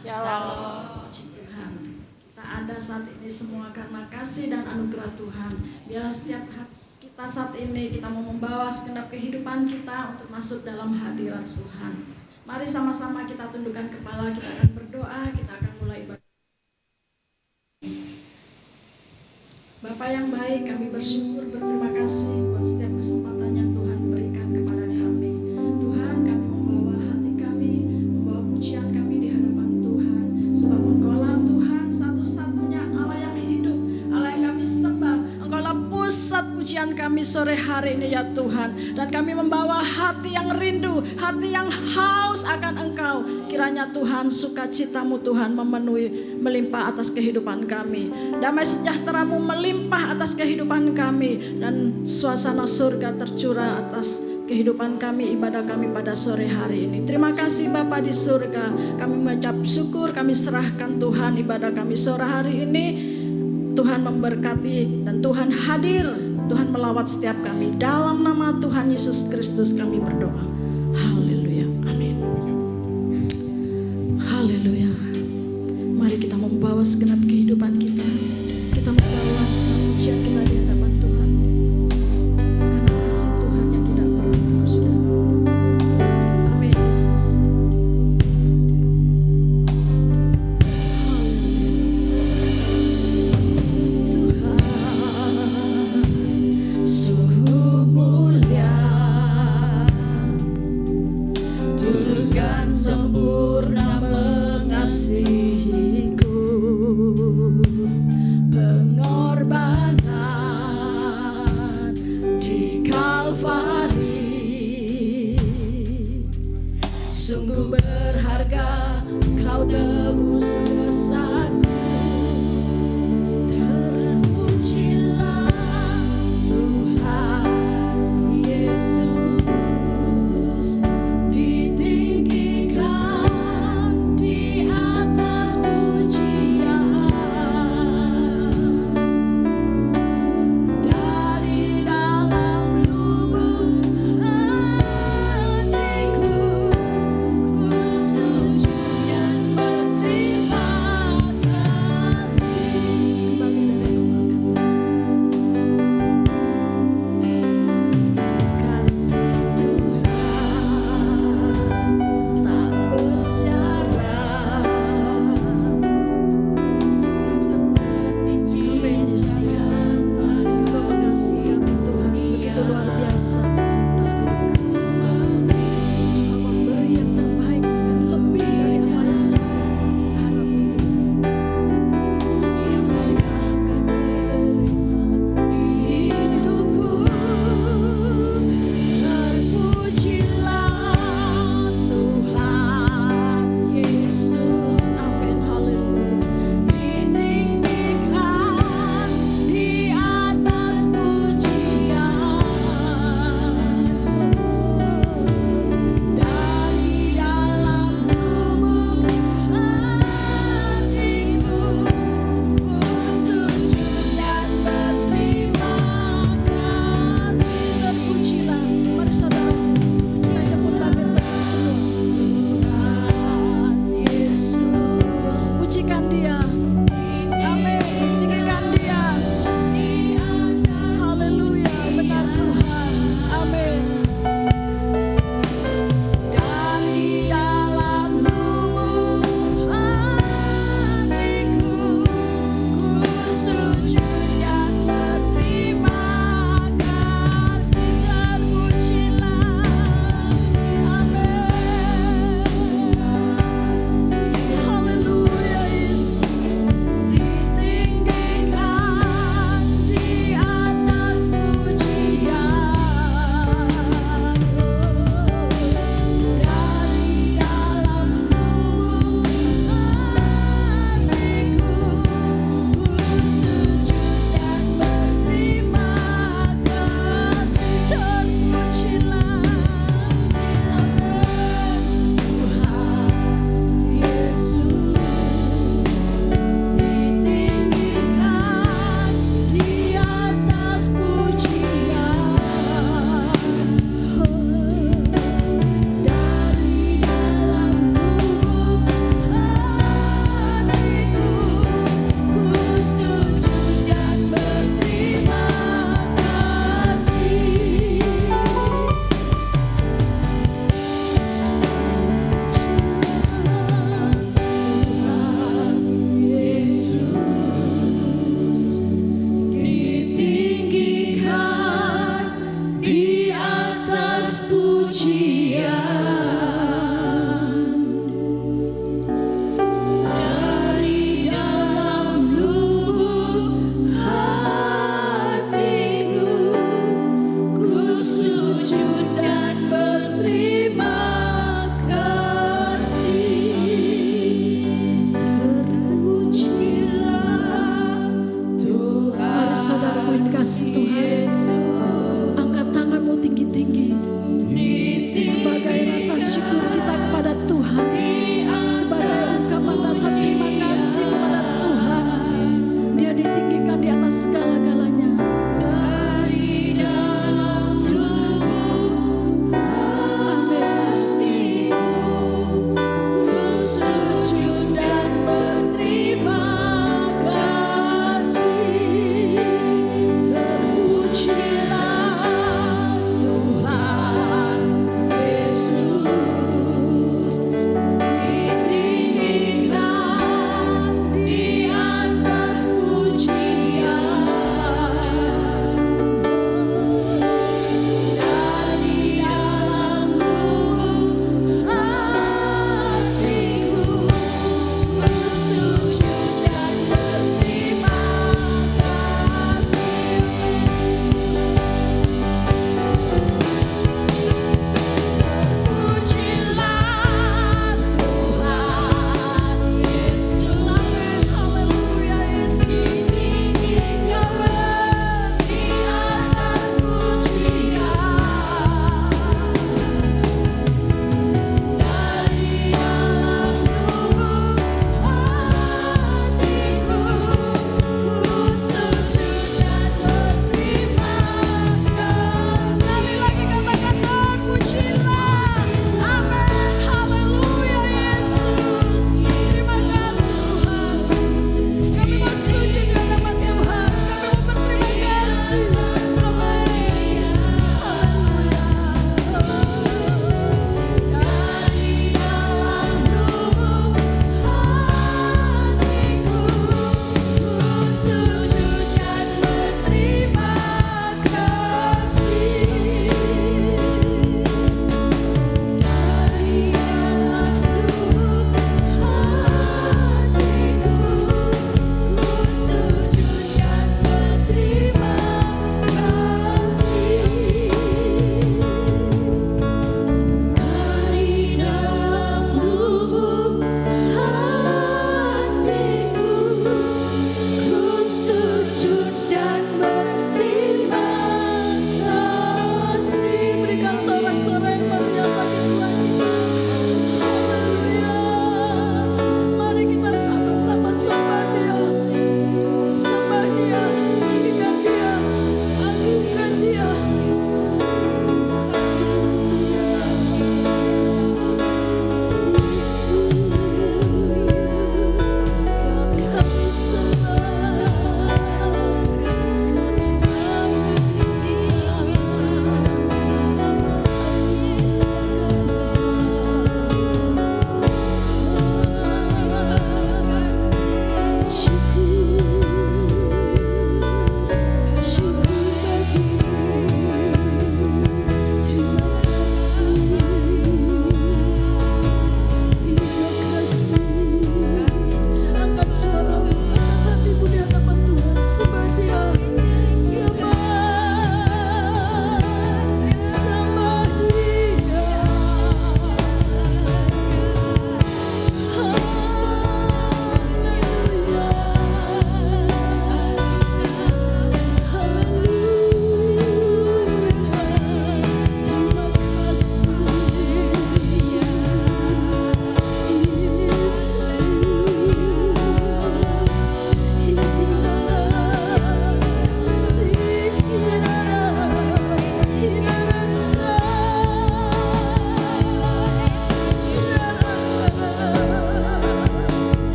Shalom. Puji Tuhan. Kita ada saat ini semua karena kasih dan anugerah Tuhan. Biarlah setiap kita saat ini kita mau membawa segenap kehidupan kita untuk masuk dalam hadirat Tuhan. Mari sama-sama kita tundukkan kepala, kita akan berdoa, kita akan mulai ibadah. Bapa yang baik, kami bersyukur, berterima kasih buat setiap kesempatan yang Tuhan berikan kepada kami. Tuhan, kami membawa hati kami, membawa pujian kami di hadapan Tuhan. Sebab Engkaulah Tuhan satu-satunya Allah yang hidup, Allah yang kami sembah. Engkaulah pusat pujian kami sore hari ini ya Tuhan. Dan kami membawa hati yang rindu, hati yang haus akan Engkau. Kiranya Tuhan sukacitamu Tuhan memenuhi, melimpah atas kehidupan kami. Damai sejahtera-Mu melimpah atas kehidupan kami. Dan suasana surga tercurah atas kehidupan kami, ibadah kami pada sore hari ini. Terima kasih Bapa di surga. Kami mengucap syukur, kami serahkan Tuhan ibadah kami sore hari ini. Tuhan memberkati dan Tuhan hadir. Tuhan melawat setiap kami. Dalam nama Tuhan Yesus Kristus kami berdoa. Haleluya. Amin. Haleluya. Mari kita membawa segenap kehidupan kita. Kita membawa segenap pujian kita di hadapan Tuhan. Karena kasih Tuhan yang tidak pernah sudah. Amin Yesus. Tuhan sungguh mulia, tulus sempurna mengasihiku, pengorbanan di Kalvari, sungguh berharga Kau tebus dosaku. Terpujilah Tuhan Yesus, ditinggikan di atas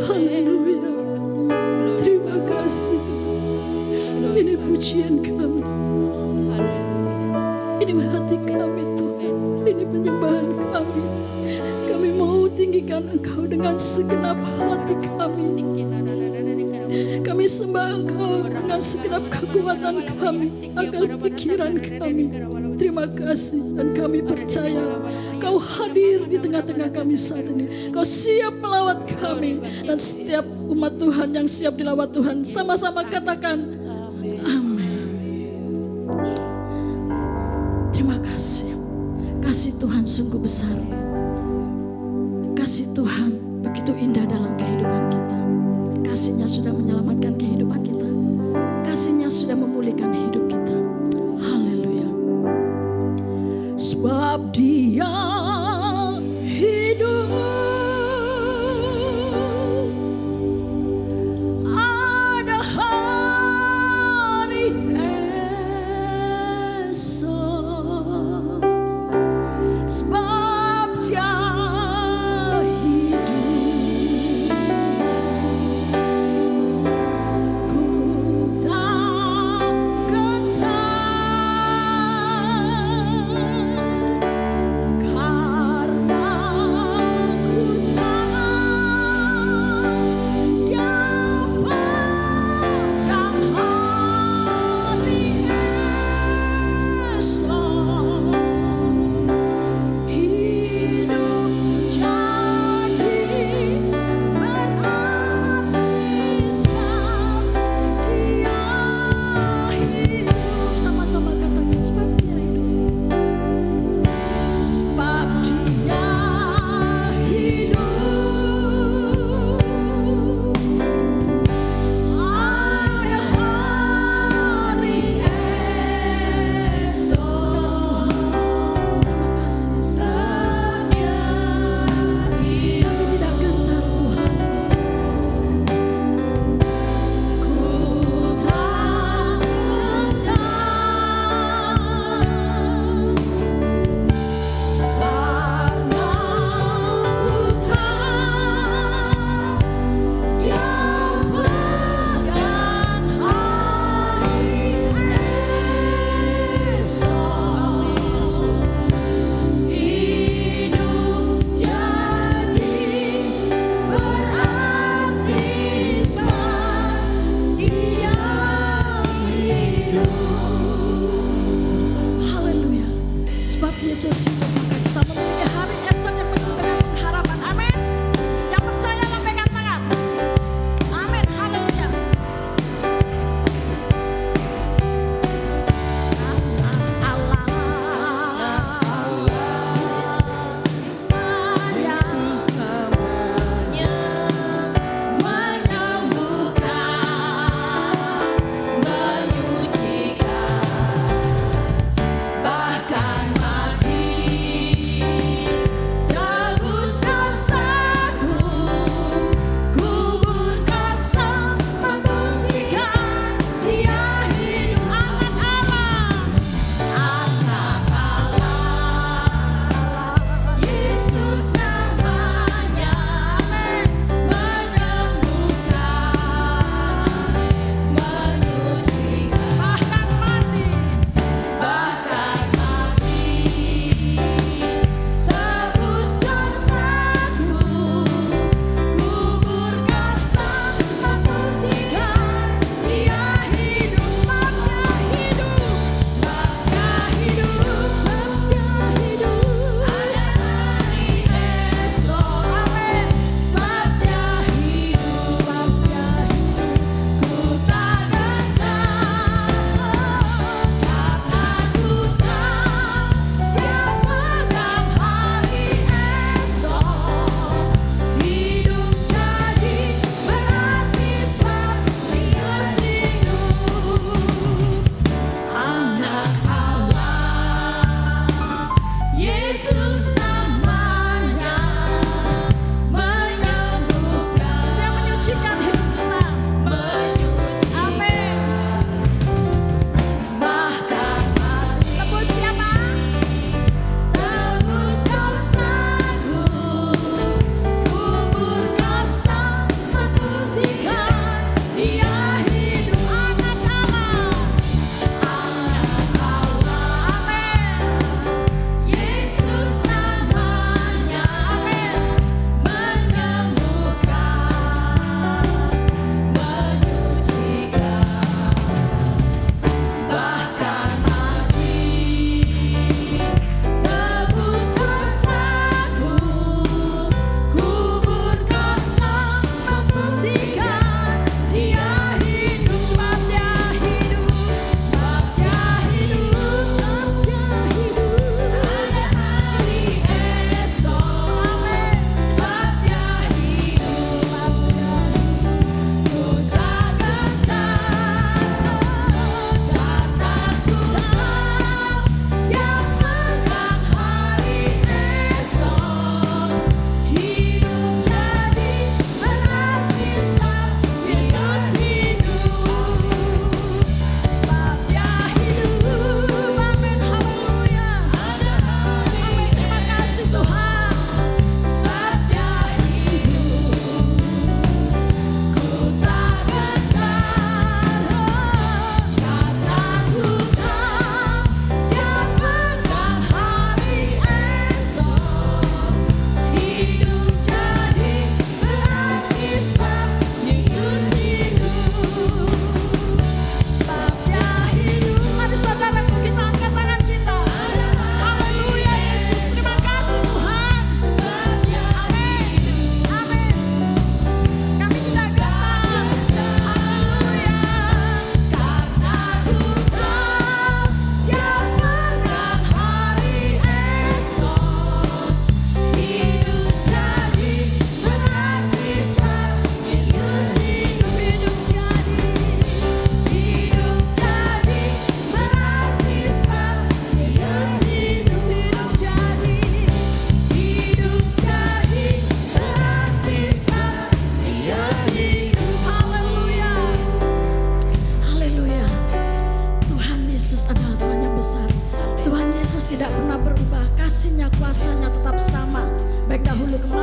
Haleluya. Terima kasih. Ini pujian kami. Ini hati kami Tuhan. Ini penyembahan kami. Kami mau tinggikan Engkau dengan segenap hati kami. Kami sembah Engkau dengan segenap kekuatan kami, akal pikiran kami. Terima kasih dan kami percaya Kau hadir di tengah-tengah kami saat ini. Kau siap melawat kami dan setiap umat Tuhan yang siap dilawat Tuhan sama-sama katakan amin. Terima kasih. Kasih Tuhan sungguh besar. Kasih Tuhan begitu indah dalam kehidupan kita. Kasih-Nya sudah menyelamatkan kehidupan kita. Kasih-Nya sudah memulihkan hidup kita. Haleluya. Sebab Dia hidup, ada hari esok. Sebab Dia hidup,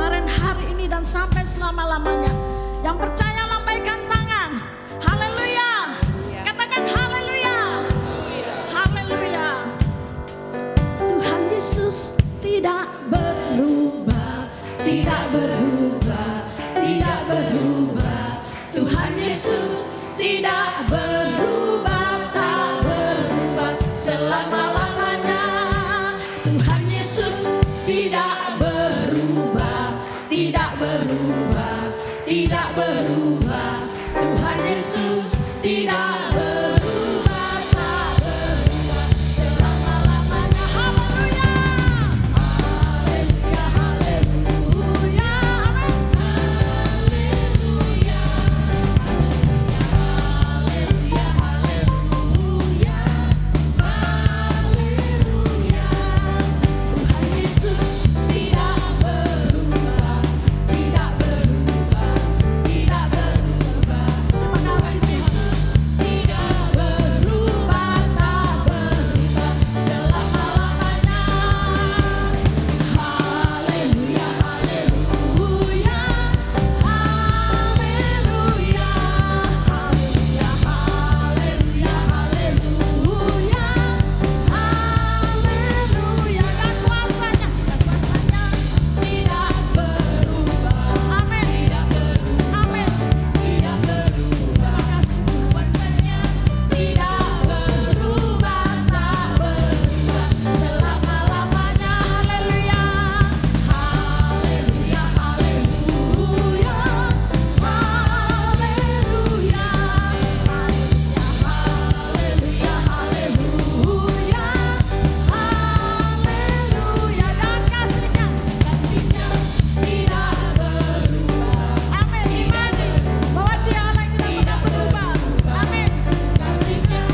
kemarin, hari ini, dan sampai selama-lamanya. Yang percaya lambaikan tangan. Haleluya. Katakan haleluya. Haleluya. Tuhan Yesus tidak berubah, tidak berubah, tidak berubah. Tuhan Yesus tidak berubah, tak berubah selama-lamanya. Tuhan Yesus tidak berubah, tidak berubah, tidak berubah. Tuhan Yesus tidak berubah, tak berubah selama-lamanya. Haleluya. Haleluya, haleluya. Haleluya. Haleluya, haleluya. Haleluya. Tuhan Yesus tidak berubah, tidak berubah, tidak berubah. Terima kasih Tuhan. Tidak berubah, tak berubah selama-lamanya. Haleluya, haleluya. Haleluya. Haleluya, haleluya, haleluya. Haleluya. Dan kuasanya tidak berubah. Amin. Tidak berubah. Amin. Tidak berubah. Terima kasih Tuhan. Kuasanya tidak berubah, tak berubah selama-lamanya. Haleluya. Haleluya, haleluya. Haleluya. Haleluya, haleluya. Haleluya. Dan kasih-Nya tidak berubah. Amin. Imani bahwa Dia Allah yang tidak pernah berubah. Amin. Kasih-Nya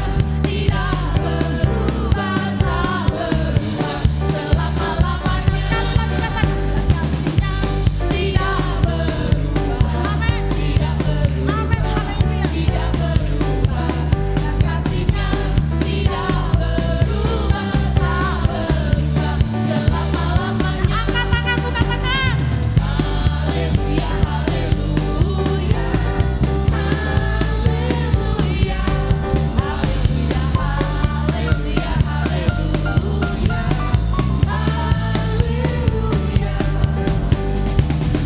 tidak berubah, tak berubah selama-lamanya. Sekali lagi katakan, kasih-Nya tidak berubah. Amin. Tidak berubah. Amin. Haleluya. Tidak berubah. Dan kasih-Nya tidak berubah, tak berubah selama-lamanya. Angkat tanganmu, katakan. Haleluya, haleluya. Haleluya. Haleluya, haleluya, haleluya. Haleluya.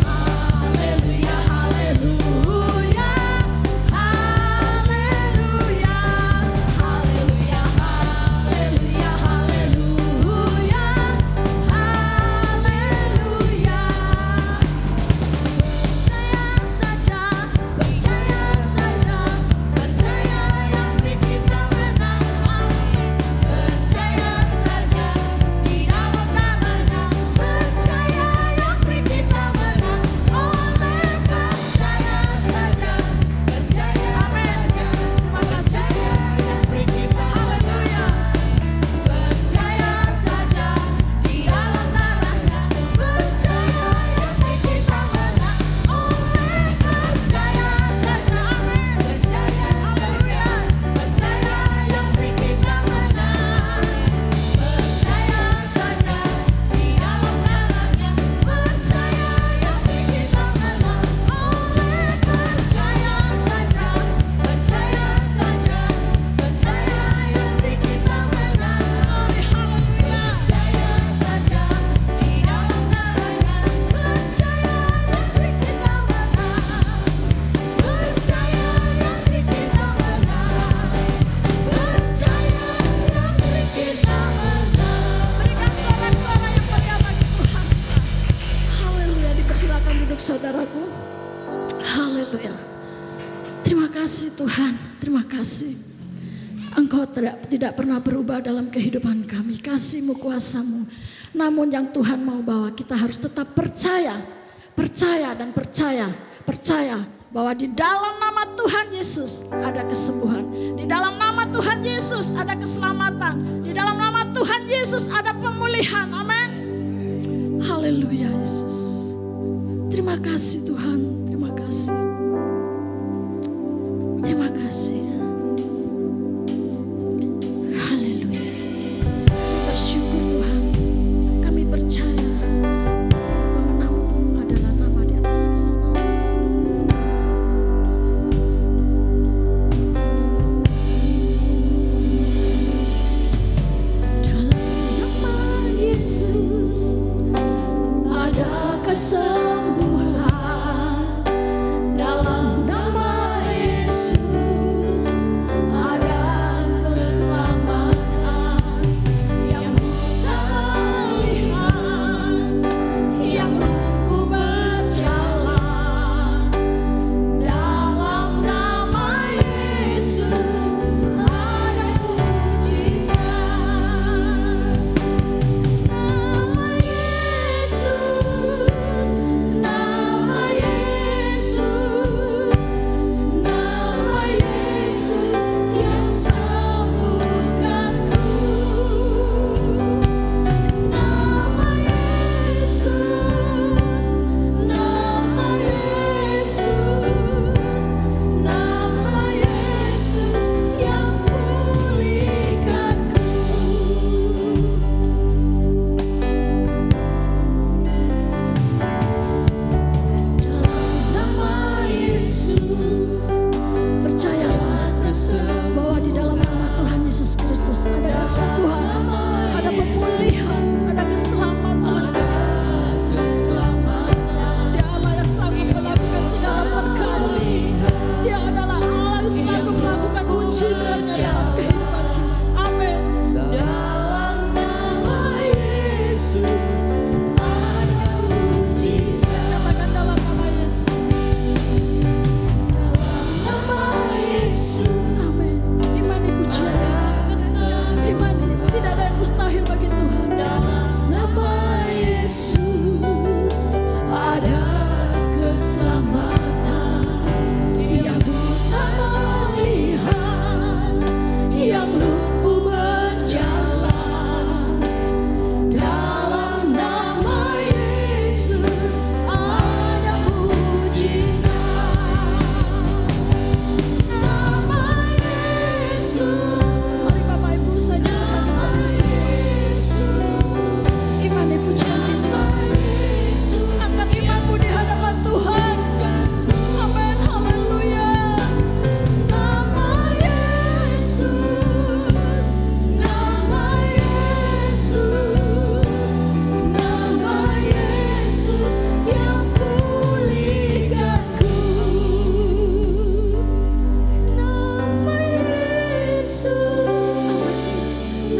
Haleluya, haleluya. Haleluya. Haleluya, haleluya, haleluya. Haleluya. Percaya saja, percaya yang beri kita menang. Percaya saja di dalam namanya. Percaya yang beri kita menang. Oleh percaya saja, percaya saja. Terima kasih yang beri kita. Haleluya. Percaya saja di dalam namanya. Percaya yang beri kita menang. Oleh percaya saja. Amin. Percaya, haleluya. Percaya yang beri kita menang. Percaya saja di dalam namanya. Percaya yang beri kita menang. Oleh percaya saja. Percaya saja. Percaya yang beri kita menang. Haleluya. Percaya saja di dalam namanya. Percaya yang beri kita menang. Percaya yang beri kita menang. Percaya yang beri kita menang. Berikan sorak-sorai yang meriah bagi Tuhan. Haleluya. Dipersilakan duduk saudaraku. Haleluya. Terima kasih Tuhan. Terima kasih. Engkau tidak pernah berubah dalam kehidupan kami. Kasih-Mu, kuasa-Mu. Namun yang Tuhan mau bawa, kita harus tetap percaya. Percaya dan percaya. Percaya bahwa di dalam nama Tuhan Yesus ada kesembuhan. Di dalam nama Tuhan Yesus ada keselamatan. Di dalam nama Tuhan Yesus ada pemulihan. Amin. Haleluya Yesus. Terima kasih Tuhan. Terima kasih. Terima kasih. Haleluya. Bersyukur Tuhan. Kami percaya bahwa nama-Mu adalah kesembuhan. Dalam nama Yesus ada keselamatan. Yang buta lihat, yang lumpuh berjalan. Dalam nama Yesus ada mujizat. Nama Yesus, nama Yesus, nama Yesus yang sembuhkanku. Nama Yesus, nama Yesus, nama Yesus yang pulihkanku. Dalam nama Yesus, percayalah bahwa di dalam nama Tuhan Yesus Kristus ada kesembuhan, ada pemulihan, ada keselamatan. Dia Allah yang sanggup melakukan segala perkara. Dia adalah Allah yang sanggup melakukan mujizatnya dalam kehidupan kita. Amin. Dalam nama Yesus ada mujizat. Katakan dalam nama Yesus. Dalam nama Yesus. Amin. Imani pujian. Imani. Tidak ada yang mustahil bagi Tuhan. Dalam nama Yesus ada keselamatan. Yang buta melihat, yang lumpuh berjalan. Dalam nama Yesus ada mujizat. Nama Yesus. Mari Bapak Ibu saja kami imani pujian kita. Angkat imanmu di hadapan Tuhan. Amin. Haleluya. Nama Yesus, nama Yesus, nama Yesus yang pulihkanku. Nama Yesus,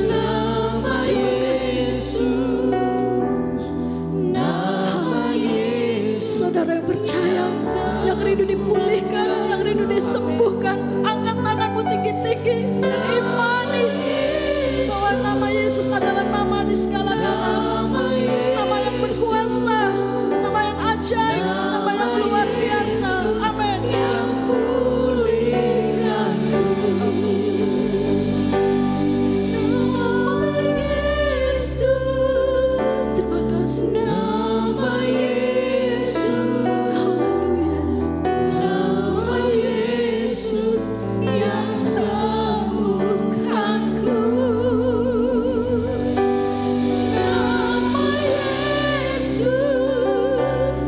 nama Yesus, nama Yesus. Saudara yang percaya, yang rindu dipulihkan, yang rindu disembuhkan, angkat tanganmu tinggi-tinggi. Imani bahwa nama Yesus adalah nama di segala nama. Nama yang berkuasa, nama yang ajaib, nama yang luar biasa. Amin. Yang pulihkanku. Nama Yesus, terima kasih. Nama Yesus, haleluya. Nama Yesus yang sembuhkanku. Nama Yesus,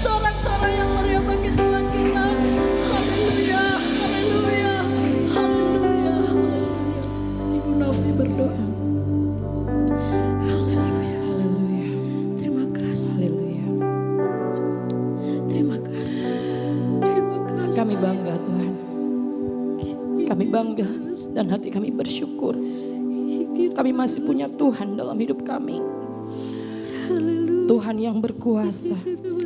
sorak-sorai yang meriah bagi Tuhan kita. Haleluya, haleluya, haleluya, haleluya. Ibu Novi berdoa. Haleluya, haleluya. Terima kasih. Haleluya. Terima kasih. Terima kasih. Kami bangga Tuhan. Kami bangga dan hati kami bersyukur. Kami masih punya Tuhan dalam hidup kami. Tuhan yang berkuasa.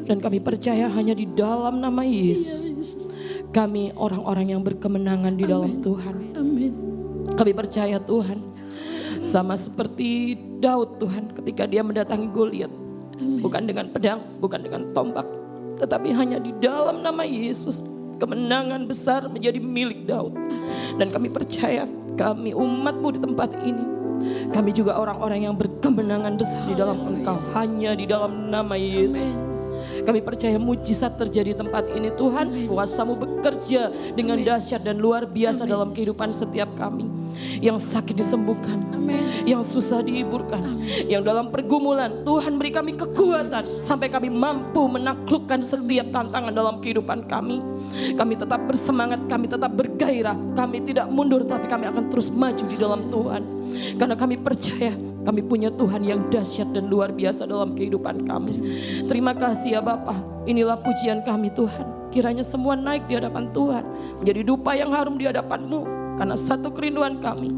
Dan kami percaya hanya di dalam nama Yesus. Kami orang-orang yang berkemenangan di dalam Tuhan. Amin. Kami percaya Tuhan. Sama seperti Daud Tuhan ketika dia mendatangi Goliat. Bukan dengan pedang, bukan dengan tombak. Tetapi hanya di dalam nama Yesus. Kemenangan besar menjadi milik Daud. Dan kami percaya kami umat-Mu di tempat ini. Kami juga orang-orang yang berkemenangan besar di dalam Engkau. Hanya di dalam nama Yesus. Kami percaya mujizat terjadi di tempat ini Tuhan. Kuasa-Mu bekerja dengan dahsyat dan luar biasa dalam kehidupan setiap kami. Yang sakit disembuhkan, yang susah dihiburkan, yang dalam pergumulan Tuhan beri kami kekuatan sampai kami mampu menaklukkan setiap tantangan dalam kehidupan kami. Kami tetap bersemangat, kami tetap bergairah, kami tidak mundur tapi kami akan terus maju di dalam Tuhan. Karena kami percaya kami punya Tuhan yang dahsyat dan luar biasa dalam kehidupan kami. Terima kasih ya Bapa. Inilah pujian kami Tuhan. Kiranya semua naik di hadapan Tuhan, menjadi dupa yang harum di hadapan-Mu. Karena satu kerinduan kami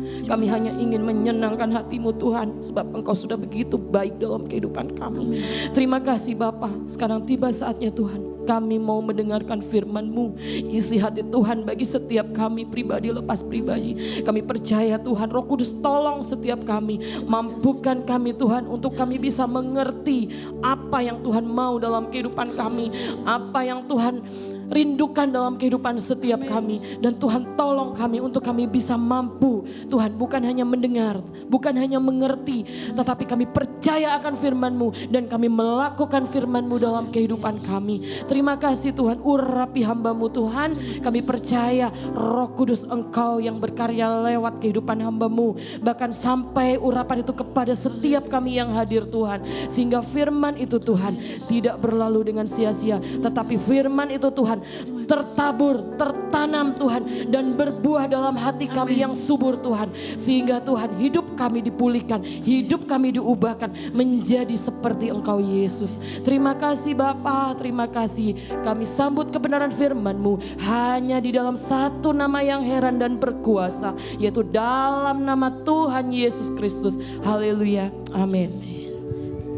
hanya ingin menyenangkan hati-Mu Tuhan. Sebab Engkau sudah begitu baik dalam kehidupan kami. Terima kasih Bapa. Sekarang tiba saatnya Tuhan, kami mau mendengarkan firman-Mu. Isi hati Tuhan bagi setiap kami pribadi lepas pribadi. Kami percaya Tuhan, Roh Kudus tolong setiap kami. Mampukan kami Tuhan untuk kami bisa mengerti apa yang Tuhan mau dalam kehidupan kami. Apa yang Tuhan rindukan dalam kehidupan setiap kami. Dan Tuhan tolong kami untuk kami bisa mampu Tuhan, bukan hanya mendengar, bukan hanya mengerti, tetapi kami percaya akan firman-Mu dan kami melakukan firman-Mu dalam kehidupan kami. Terima kasih Tuhan, urapi hamba-Mu Tuhan. Kami percaya Roh Kudus Engkau yang berkarya lewat kehidupan hamba-Mu, bahkan sampai urapan itu kepada setiap kami yang hadir Tuhan. Sehingga firman itu Tuhan tidak berlalu dengan sia-sia, tetapi firman itu Tuhan tertabur, tertanam Tuhan, dan berbuah dalam hati kami yang subur Tuhan. Sehingga Tuhan hidup kami dipulihkan, hidup kami diubahkan menjadi seperti Engkau Yesus. Terima kasih Bapa, terima kasih. Kami sambut kebenaran firman-Mu hanya di dalam satu nama yang heran dan berkuasa, yaitu dalam nama Tuhan Yesus Kristus. Haleluya, amin.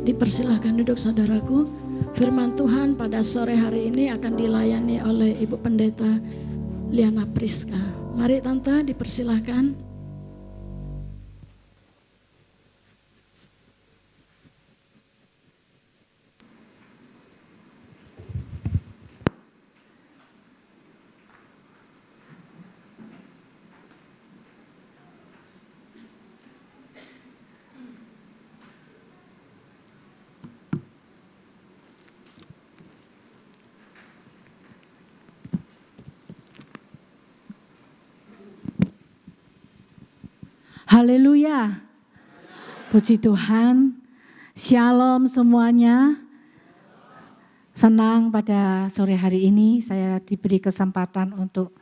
Dipersilahkan duduk saudaraku. Firman Tuhan pada sore hari ini akan dilayani oleh Ibu Pendeta Liana Priska. Mari Tante, dipersilahkan. Haleluya, puji Tuhan, shalom semuanya. Senang pada sore hari ini saya diberi kesempatan untuk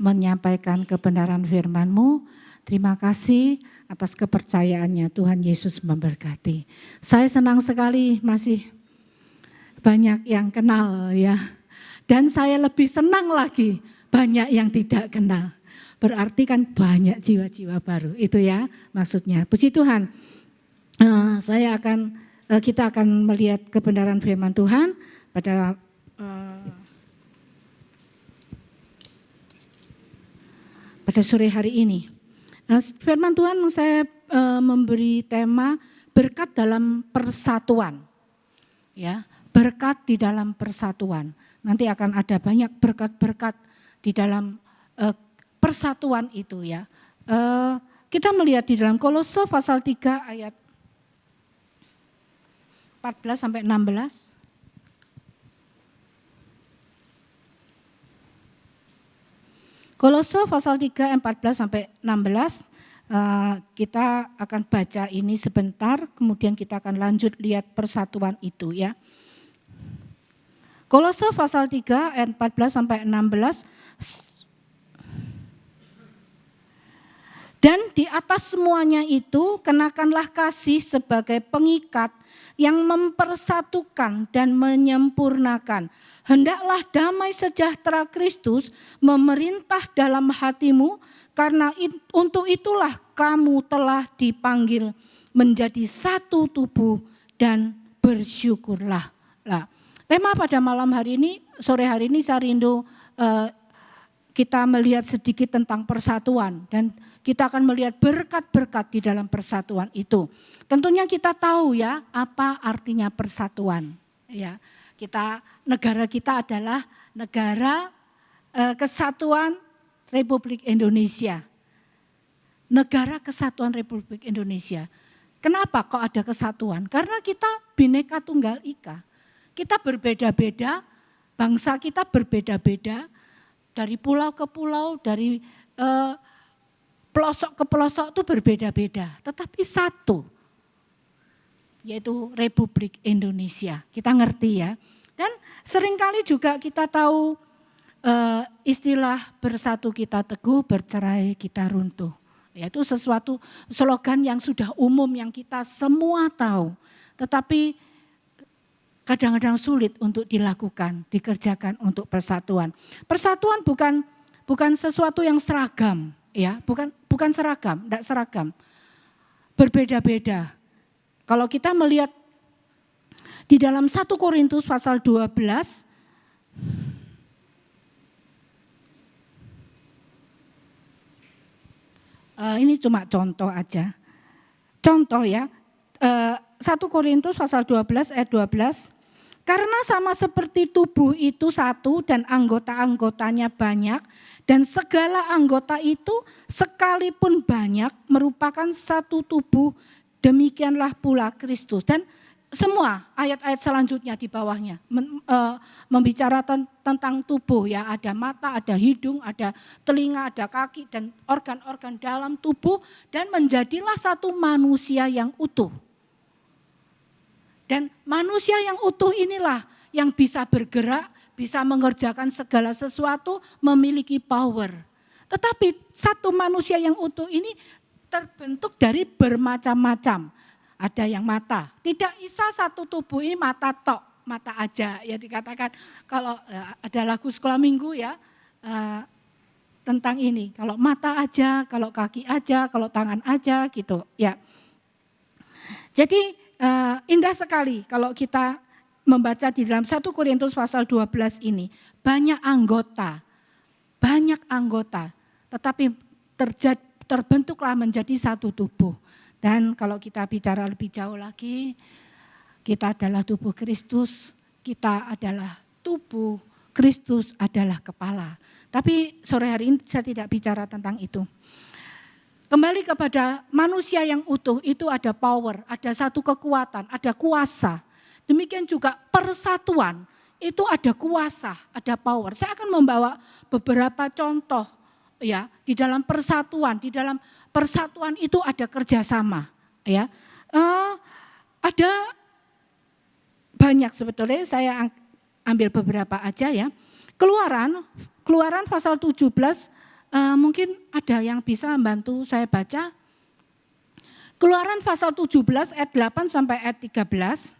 menyampaikan kebenaran firman-Mu. Terima kasih atas kepercayaannya, Tuhan Yesus memberkati. Saya senang sekali masih banyak yang kenal ya. Dan saya lebih senang lagi banyak yang tidak kenal. Berarti kan banyak jiwa-jiwa baru, itu ya maksudnya. Puji Tuhan, kita akan melihat kebenaran firman Tuhan pada sore hari ini. Firman Tuhan saya memberi tema berkat dalam persatuan, ya, berkat di dalam persatuan. Nanti akan ada banyak berkat-berkat di dalam persatuan itu ya. Kita melihat di dalam Kolose pasal 3 ayat 14 sampai 16. Kolose pasal 3 ayat 14 sampai 16. Kita akan baca ini sebentar, kemudian kita akan lanjut lihat persatuan itu ya. Kolose pasal 3 ayat 14 sampai 16. Dan di atas semuanya itu kenakanlah kasih sebagai pengikat yang mempersatukan dan menyempurnakan. Hendaklah damai sejahtera Kristus memerintah dalam hatimu, karena untuk itulah kamu telah dipanggil menjadi satu tubuh dan bersyukurlah. Nah, tema pada malam hari ini, sore hari ini saya rindu kita melihat sedikit tentang persatuan, dan kita akan melihat berkat-berkat di dalam persatuan itu. Tentunya kita tahu ya apa artinya persatuan. Ya, negara kita adalah negara kesatuan Republik Indonesia. Negara kesatuan Republik Indonesia. Kenapa kok ada kesatuan? Karena kita Bhinneka Tunggal Ika. Kita berbeda-beda, bangsa kita berbeda-beda. Dari pulau ke pulau, dari pelosok ke pelosok itu berbeda-beda. Tetapi satu, yaitu Republik Indonesia. Kita ngerti ya. Dan seringkali juga kita tahu istilah bersatu kita teguh, bercerai kita runtuh. Yaitu sesuatu slogan yang sudah umum yang kita semua tahu. Tetapi kadang-kadang sulit untuk dilakukan, dikerjakan untuk persatuan. Persatuan bukan sesuatu yang seragam, ya, bukan seragam, tidak seragam. Berbeda-beda. Kalau kita melihat di dalam 1 Korintus pasal 12, ini cuma contoh aja. Contoh ya, 1 Korintus pasal 12 ayat 12. Karena sama seperti tubuh itu satu dan anggota-anggotanya banyak, dan segala anggota itu sekalipun banyak merupakan satu tubuh, demikianlah pula Kristus. Dan semua ayat-ayat selanjutnya di bawahnya membicarakan tentang tubuh ya, ada mata, ada hidung, ada telinga, ada kaki dan organ-organ dalam tubuh, dan menjadilah satu manusia yang utuh. Dan manusia yang utuh inilah yang bisa bergerak, bisa mengerjakan segala sesuatu, memiliki power. Tetapi satu manusia yang utuh ini terbentuk dari bermacam-macam. Ada yang mata, tidak bisa satu tubuh ini mata tok, mata aja. Ya dikatakan kalau ada lagu sekolah minggu ya tentang ini. Kalau mata aja, kalau kaki aja, kalau tangan aja gitu ya. Jadi indah sekali kalau kita membaca di dalam 1 Korintus pasal 12 ini. Banyak anggota, tetapi terbentuklah menjadi satu tubuh. Dan kalau kita bicara lebih jauh lagi, kita adalah tubuh Kristus, kita adalah tubuh, Kristus adalah kepala. Tapi sore hari ini saya tidak bicara tentang itu. Kembali kepada manusia yang utuh, itu ada power, ada satu kekuatan, ada kuasa. Demikian juga persatuan, itu ada kuasa, ada power. Saya akan membawa beberapa contoh ya di dalam persatuan. Di dalam persatuan itu ada kerjasama. Ya, ada banyak sebetulnya, saya ambil beberapa aja ya. Keluaran pasal 17. Mungkin ada yang bisa membantu saya baca. Keluaran pasal 17 ayat 8 sampai ayat 13.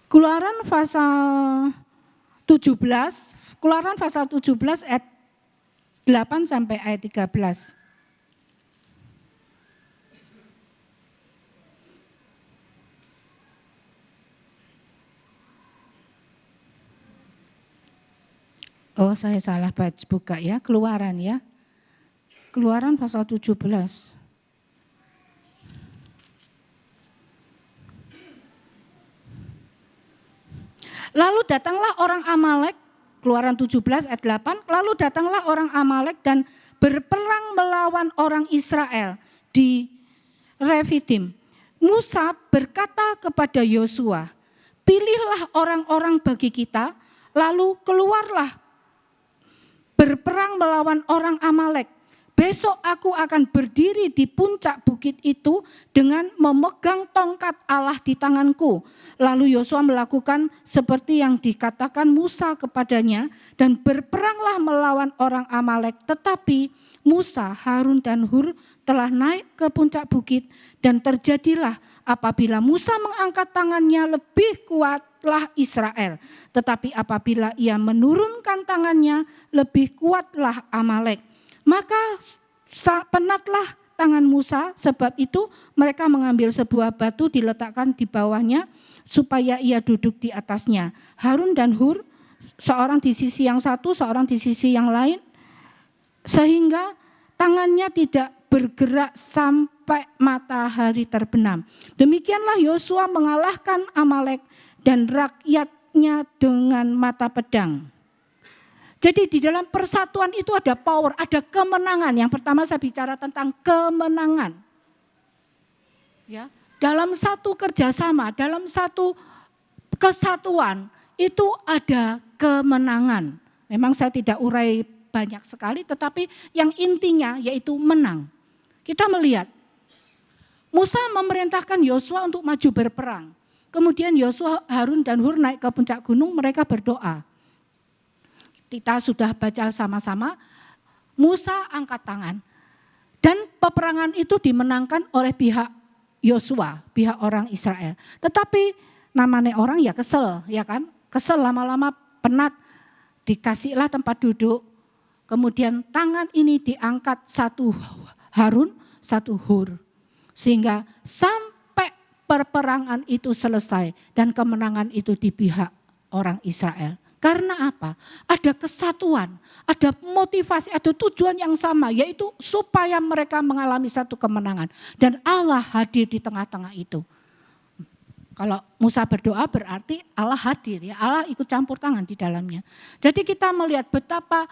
Keluaran pasal 17 ayat 8 sampai ayat 13. Oh, saya salah buka ya, Keluaran ya. Keluaran pasal 17. Lalu datanglah orang Amalek, Keluaran 17 ayat 8, lalu datanglah orang Amalek dan berperang melawan orang Israel di Refidim. Musa berkata kepada Yosua, pilihlah orang-orang bagi kita, lalu keluarlah berperang melawan orang Amalek. besok aku akan berdiri di puncak bukit itu dengan memegang tongkat Allah di tanganku. Lalu Yosua melakukan seperti yang dikatakan Musa kepadanya dan berperanglah melawan orang Amalek. Tetapi Musa, Harun dan Hur telah naik ke puncak bukit dan terjadilah apabila Musa mengangkat tangannya lebih kuatlah Israel. Tetapi apabila ia menurunkan tangannya lebih kuatlah Amalek. Maka penatlah tangan Musa, sebab itu mereka mengambil sebuah batu diletakkan di bawahnya supaya ia duduk di atasnya. Harun dan Hur, seorang di sisi yang satu, seorang di sisi yang lain, sehingga tangannya tidak bergerak sampai matahari terbenam. Demikianlah Yosua mengalahkan Amalek dan rakyatnya dengan mata pedang. Jadi di dalam persatuan itu ada power, ada kemenangan. Yang pertama saya bicara tentang kemenangan. Ya, dalam satu kerjasama, dalam satu kesatuan itu ada kemenangan. Memang saya tidak urai banyak sekali, tetapi yang intinya yaitu menang. Kita melihat Musa memerintahkan Yosua untuk maju berperang. Kemudian Yosua, Harun dan Hur naik ke puncak gunung, mereka berdoa. Kita sudah baca sama-sama, Musa angkat tangan dan peperangan itu dimenangkan oleh pihak Yosua, pihak orang Israel. Tetapi namanya orang ya kesel, ya kan? Kesel lama-lama penat, dikasihlah tempat duduk. Kemudian tangan ini diangkat satu Harun, satu Hur. Sehingga sampai peperangan itu selesai dan kemenangan itu di pihak orang Israel. Karena apa? Ada kesatuan, ada motivasi, ada tujuan yang sama, yaitu supaya mereka mengalami satu kemenangan. Dan Allah hadir di tengah-tengah itu. Kalau Musa berdoa berarti Allah hadir, ya, Allah ikut campur tangan di dalamnya. Jadi kita melihat betapa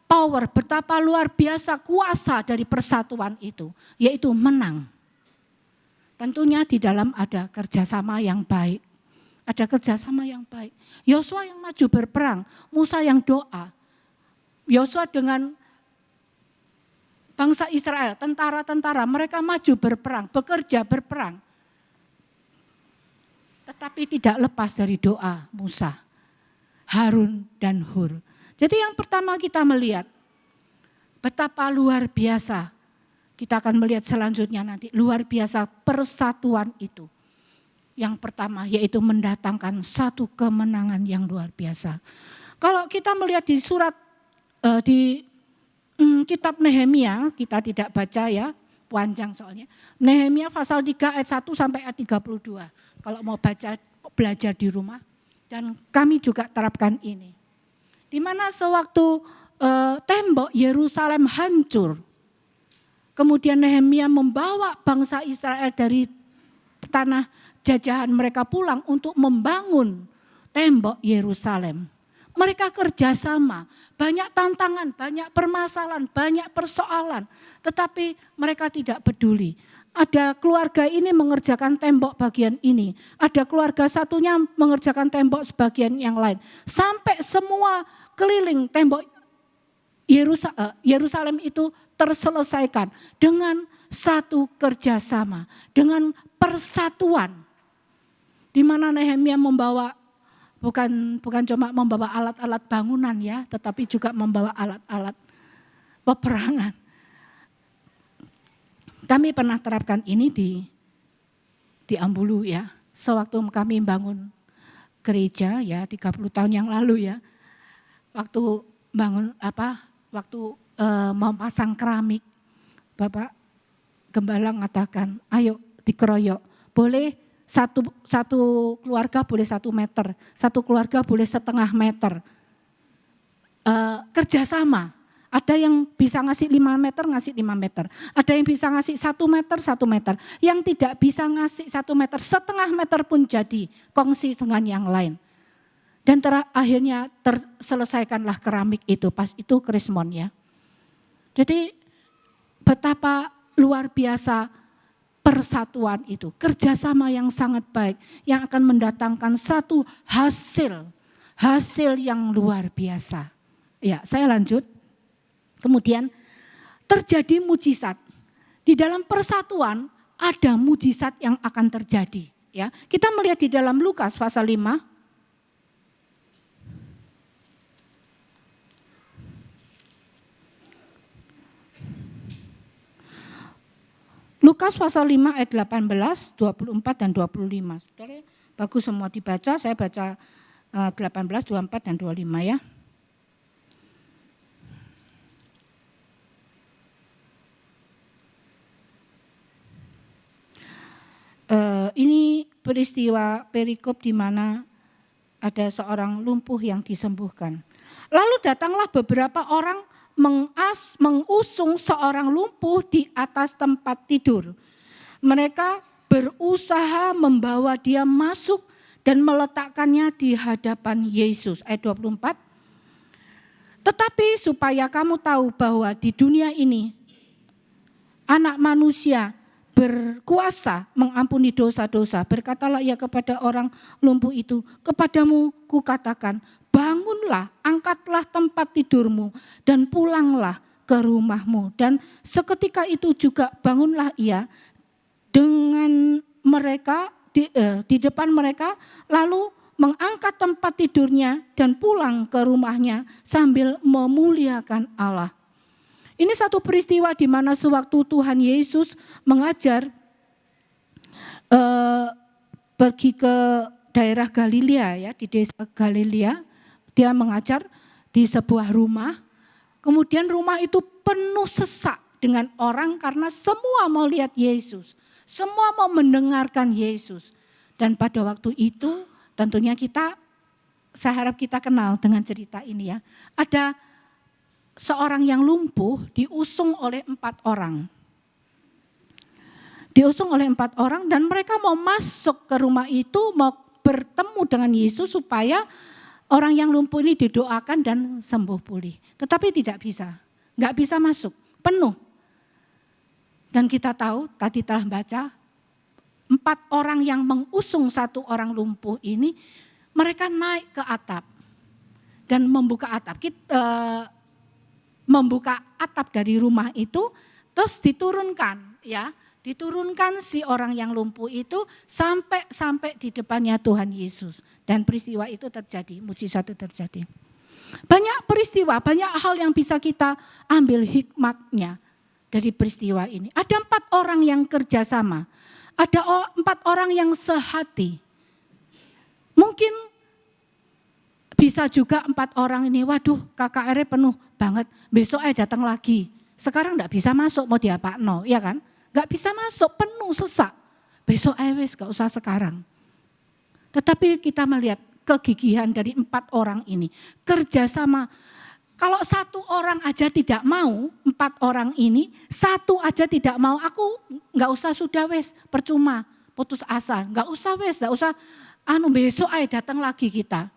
power, betapa luar biasa kuasa dari persatuan itu, yaitu menang. Tentunya di dalam ada kerjasama yang baik. Ada kerjasama yang baik. Yosua yang maju berperang, Musa yang doa. Yosua dengan bangsa Israel, tentara-tentara, mereka maju berperang, bekerja berperang. Tetapi tidak lepas dari doa Musa, Harun dan Hur. Jadi yang pertama kita melihat betapa luar biasa. Kita akan melihat selanjutnya nanti, luar biasa persatuan itu. Yang pertama yaitu mendatangkan satu kemenangan yang luar biasa. Kalau kita melihat di surat di kitab Nehemia, kita tidak baca ya, panjang soalnya. Nehemia pasal 3 ayat 1 sampai ayat 32. Kalau mau baca, belajar di rumah. Dan kami juga terapkan ini. Di mana sewaktu tembok Yerusalem hancur, kemudian Nehemia membawa bangsa Israel dari tanah jajahan mereka pulang untuk membangun tembok Yerusalem. Mereka kerjasama, banyak tantangan, banyak permasalahan, banyak persoalan. Tetapi mereka tidak peduli. Ada keluarga ini mengerjakan tembok bagian ini. Ada keluarga satunya mengerjakan tembok sebagian yang lain. Sampai semua keliling tembok Yerusalem itu terselesaikan dengan satu kerjasama, dengan persatuan. Di mana Nehemia membawa bukan cuma membawa alat-alat bangunan ya, tetapi juga membawa alat-alat peperangan. Kami pernah terapkan ini di Ambulu ya. Sewaktu kami bangun gereja ya 30 tahun yang lalu ya. Waktu mau pasang keramik, Bapak Gembala mengatakan, ayo dikeroyok, boleh satu keluarga boleh 1 meter, satu keluarga boleh 1,5 meter. Kerjasama, ada yang bisa ngasih 5 meter, ngasih 5 meter. Ada yang bisa ngasih 1 meter, 1 meter. Yang tidak bisa ngasih 1 meter, 1,5 meter pun jadi, kongsi dengan yang lain. Dan akhirnya terselesaikanlah keramik itu, pas itu Krismon ya. Jadi betapa luar biasa persatuan itu, kerjasama yang sangat baik, yang akan mendatangkan satu hasil yang luar biasa. Ya, saya lanjut. Kemudian terjadi mujizat. Di dalam persatuan ada mujizat yang akan terjadi. Ya, kita melihat di dalam Lukas pasal 5. Lukas pasal 5 ayat 18, 24 dan 25. Saudara, bagus semua dibaca, saya baca 18, 24 dan 25 ya. Ini peristiwa perikop di mana ada seorang lumpuh yang disembuhkan. Lalu datanglah beberapa orang mengusung seorang lumpuh di atas tempat tidur. Mereka berusaha membawa dia masuk dan meletakkannya di hadapan Yesus. Ayat 24. Tetapi supaya kamu tahu bahwa di dunia ini Anak Manusia berkuasa mengampuni dosa-dosa. Berkatalah ia kepada orang lumpuh itu, kepadamu kukatakan, bangunlah, angkatlah tempat tidurmu dan pulanglah ke rumahmu. Dan seketika itu juga bangunlah ia dengan mereka di depan mereka, lalu mengangkat tempat tidurnya dan pulang ke rumahnya sambil memuliakan Allah. Ini satu peristiwa di mana sewaktu Tuhan Yesus mengajar pergi ke daerah Galilea ya, di desa Galilea, dia mengajar di sebuah rumah. Kemudian rumah itu penuh sesak dengan orang karena semua mau lihat Yesus, semua mau mendengarkan Yesus. Dan pada waktu itu tentunya saya harap kita kenal dengan cerita ini ya. Ada seorang yang lumpuh diusung oleh 4 orang. Diusung oleh 4 orang dan mereka mau masuk ke rumah itu, mau bertemu dengan Yesus supaya orang yang lumpuh ini didoakan dan sembuh pulih. Tetapi tidak bisa, nggak bisa masuk, penuh. Dan kita tahu, tadi telah baca, 4 orang yang mengusung 1 orang lumpuh ini, mereka naik ke atap dan membuka atap. Membuka atap dari rumah itu, terus diturunkan ya, diturunkan si orang yang lumpuh itu sampai di depannya Tuhan Yesus. Dan peristiwa itu terjadi, mujizat itu terjadi. Banyak peristiwa, banyak hal yang bisa kita ambil hikmatnya dari peristiwa ini. Ada 4 orang yang kerjasama, ada 4 orang yang sehati. Mungkin bisa juga 4 orang ini, waduh KKR penuh banget, besok datang lagi. Sekarang enggak bisa masuk, mau diapakno, ya kan? Enggak bisa masuk, penuh sesak. Besok wis enggak usah sekarang. Tetapi kita melihat kegigihan dari 4 orang ini. Kerjasama, kalau 1 orang aja tidak mau, 4 orang ini, 1 aja tidak mau, aku enggak usah sudah wis, percuma, putus asa. Enggak usah wis, enggak usah, besok datang lagi kita.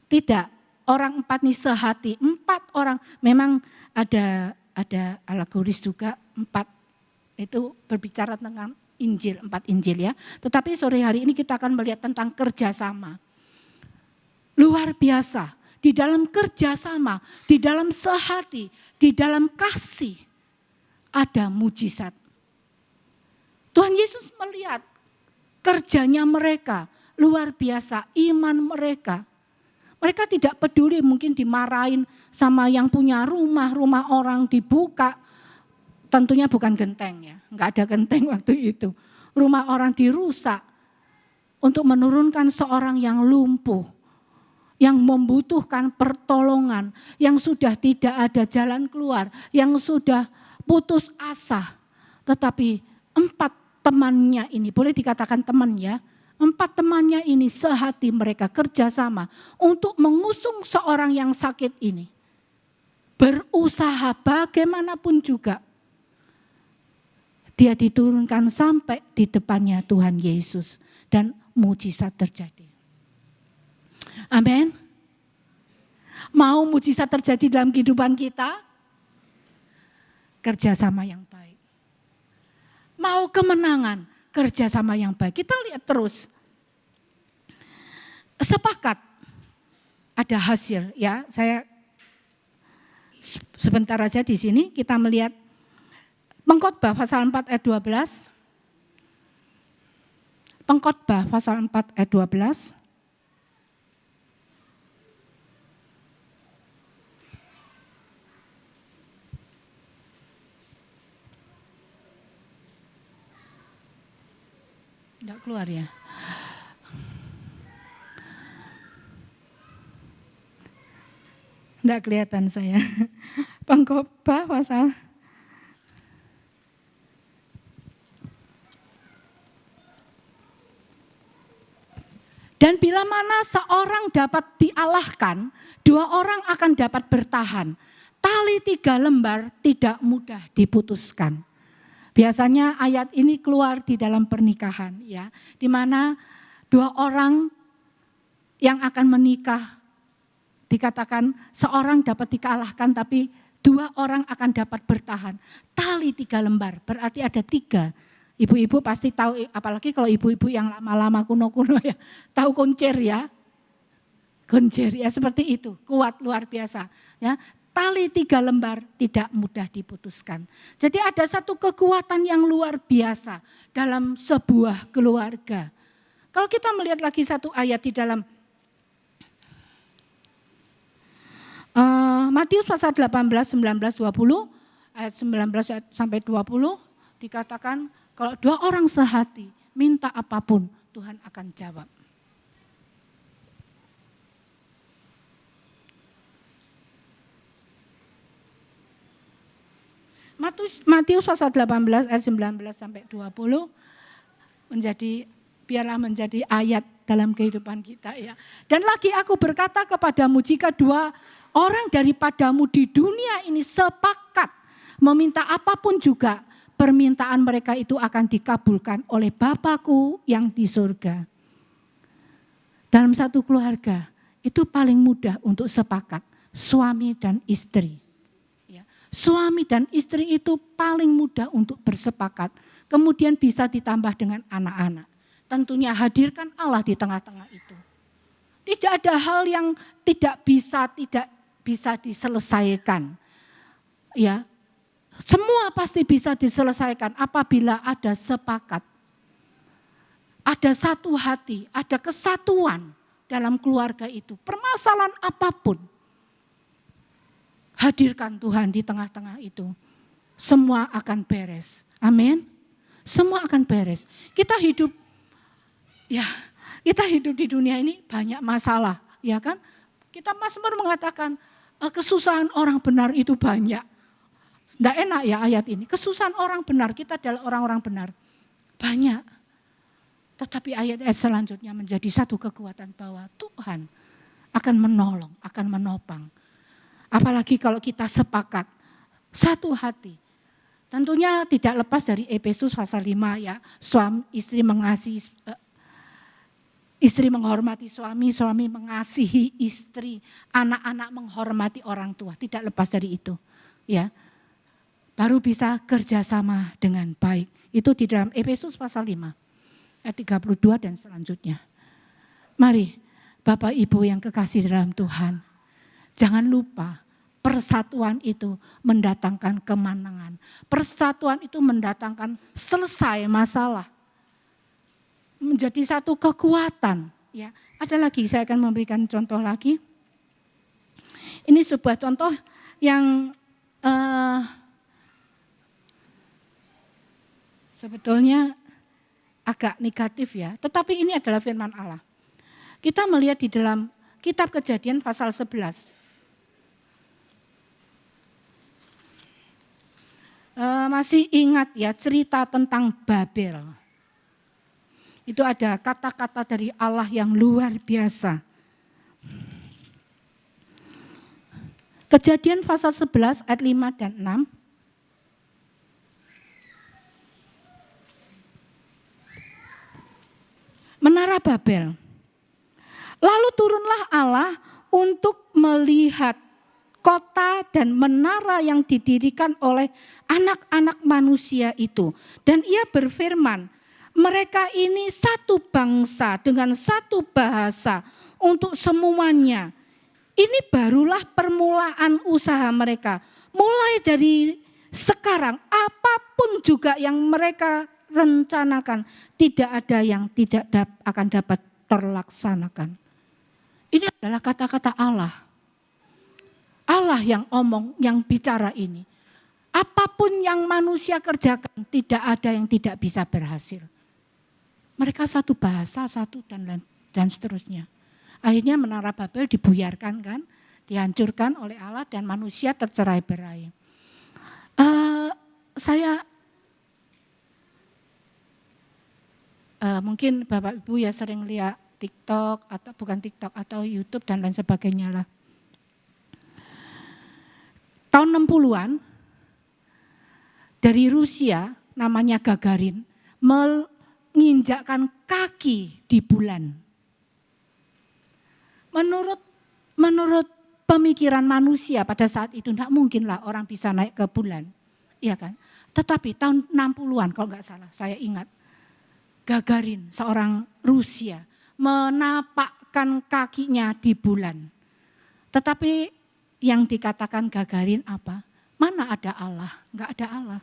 Tidak, orang 4 ini sehati, 4 orang. Memang ada alegoris juga 4 itu berbicara tentang Injil, 4 Injil ya. Tetapi sore hari ini kita akan melihat tentang kerjasama. Luar biasa, di dalam kerjasama, di dalam sehati, di dalam kasih ada mujizat. Tuhan Yesus melihat kerjanya mereka, luar biasa, iman mereka. Mereka tidak peduli mungkin dimarahin sama yang punya rumah orang dibuka. Tentunya bukan genteng ya, enggak ada genteng waktu itu. Rumah orang dirusak untuk menurunkan seorang yang lumpuh, yang membutuhkan pertolongan, yang sudah tidak ada jalan keluar, yang sudah putus asa. Tetapi 4 temannya ini, boleh dikatakan teman ya, 4 temannya ini sehati mereka kerjasama untuk mengusung seorang yang sakit ini. Berusaha bagaimanapun juga. Dia diturunkan sampai di depannya Tuhan Yesus. Dan mujizat terjadi. Amin. Mau mujizat terjadi dalam kehidupan kita? Kerjasama yang baik. Mau kemenangan? Kerjasama yang baik. Kita lihat terus. Sepakat ada hasil ya. Saya sebentar aja di sini kita melihat Pengkhotbah pasal 4 ayat 12. Pengkhotbah pasal 4 ayat 12. Tidak keluar ya. Tidak kelihatan saya. Pengkhotbah pasal. Dan bila mana seorang dapat dialahkan, 2 orang akan dapat bertahan. Tali 3 lembar tidak mudah diputuskan. Biasanya ayat ini keluar di dalam pernikahan, ya, di mana 2 orang yang akan menikah dikatakan seorang dapat dikalahkan, tapi 2 orang akan dapat bertahan. Tali 3 lembar, berarti ada 3. Ibu-ibu pasti tahu, apalagi kalau ibu-ibu yang lama-lama kuno-kuno ya, tahu kuncir ya. Kuncir ya, seperti itu, kuat luar biasa. Ya, tali 3 lembar tidak mudah diputuskan. Jadi ada satu kekuatan yang luar biasa dalam sebuah keluarga. Kalau kita melihat lagi satu ayat di dalam Matius pasal 18, 19, 20, ayat 19 sampai 20 dikatakan, kalau 2 orang sehati, minta apapun, Tuhan akan jawab. Matius pasal 18 ayat 19 sampai 20 biarlah menjadi ayat dalam kehidupan kita ya. Dan lagi aku berkata kepadamu, jika 2 orang daripadamu di dunia ini sepakat meminta apapun juga, permintaan mereka itu akan dikabulkan oleh Bapa-Ku yang di surga. Dalam satu keluarga itu paling mudah untuk sepakat, suami dan istri. Ya. Suami dan istri itu paling mudah untuk bersepakat, kemudian bisa ditambah dengan anak-anak. Tentunya hadirkan Allah di tengah-tengah itu. Tidak ada hal yang tidak bisa diselesaikan. Ya. Semua pasti bisa diselesaikan apabila ada sepakat. Ada satu hati, ada kesatuan dalam keluarga itu. Permasalahan apapun, hadirkan Tuhan di tengah-tengah itu. Semua akan beres. Amin. Semua akan beres. Kita hidup di dunia ini banyak masalah, ya kan? Kita Mazmur mengatakan kesusahan orang benar itu banyak. Tidak enak ya ayat ini. Kesusahan orang benar, kita adalah orang-orang benar. Banyak. Tetapi ayat-ayat selanjutnya menjadi satu kekuatan bahwa Tuhan akan menolong, akan menopang. Apalagi kalau kita sepakat, satu hati. Tentunya tidak lepas dari Efesus pasal 5 ya. Istri menghormati suami, suami mengasihi istri. Anak-anak menghormati orang tua. Tidak lepas dari itu. Ya. Baru bisa kerjasama dengan baik. Itu di dalam Efesus pasal 5, ayat 32 dan selanjutnya. Mari Bapak Ibu yang kekasih dalam Tuhan, jangan lupa persatuan itu mendatangkan kemenangan. Persatuan itu mendatangkan selesai masalah. Menjadi satu kekuatan. Ya. Ada lagi, saya akan memberikan contoh lagi. Ini sebuah contoh yang sebetulnya agak negatif ya, tetapi ini adalah firman Allah. Kita melihat di dalam kitab Kejadian pasal 11. Masih ingat ya cerita tentang Babel. Itu ada kata-kata dari Allah yang luar biasa. Kejadian pasal 11 ayat 5 dan 6. Menara Babel. Lalu turunlah Allah untuk melihat kota dan menara yang didirikan oleh anak-anak manusia itu. Dan ia berfirman, mereka ini satu bangsa dengan satu bahasa untuk semuanya. Ini barulah permulaan usaha mereka. Mulai dari sekarang apapun juga yang mereka rencanakan, tidak ada yang tidak akan dapat terlaksanakan. Ini adalah kata-kata Allah. Allah yang omong, yang bicara ini. Apapun yang manusia kerjakan, tidak ada yang tidak bisa berhasil. Mereka satu bahasa, satu dan seterusnya. Akhirnya Menara Babel dibuyarkan kan, dihancurkan oleh Allah dan manusia tercerai-berai. Mungkin Bapak Ibu ya sering lihat TikTok atau bukan TikTok atau YouTube dan lain sebagainya lah. Tahun 60-an dari Rusia namanya Gagarin menginjakkan kaki di bulan. Menurut pemikiran manusia pada saat itu tidak mungkinlah orang bisa naik ke bulan. Iya kan? Tetapi tahun 60-an kalau enggak salah saya ingat. Gagarin seorang Rusia menapakkan kakinya di bulan. Tetapi yang dikatakan Gagarin apa? Mana ada Allah? Enggak ada Allah.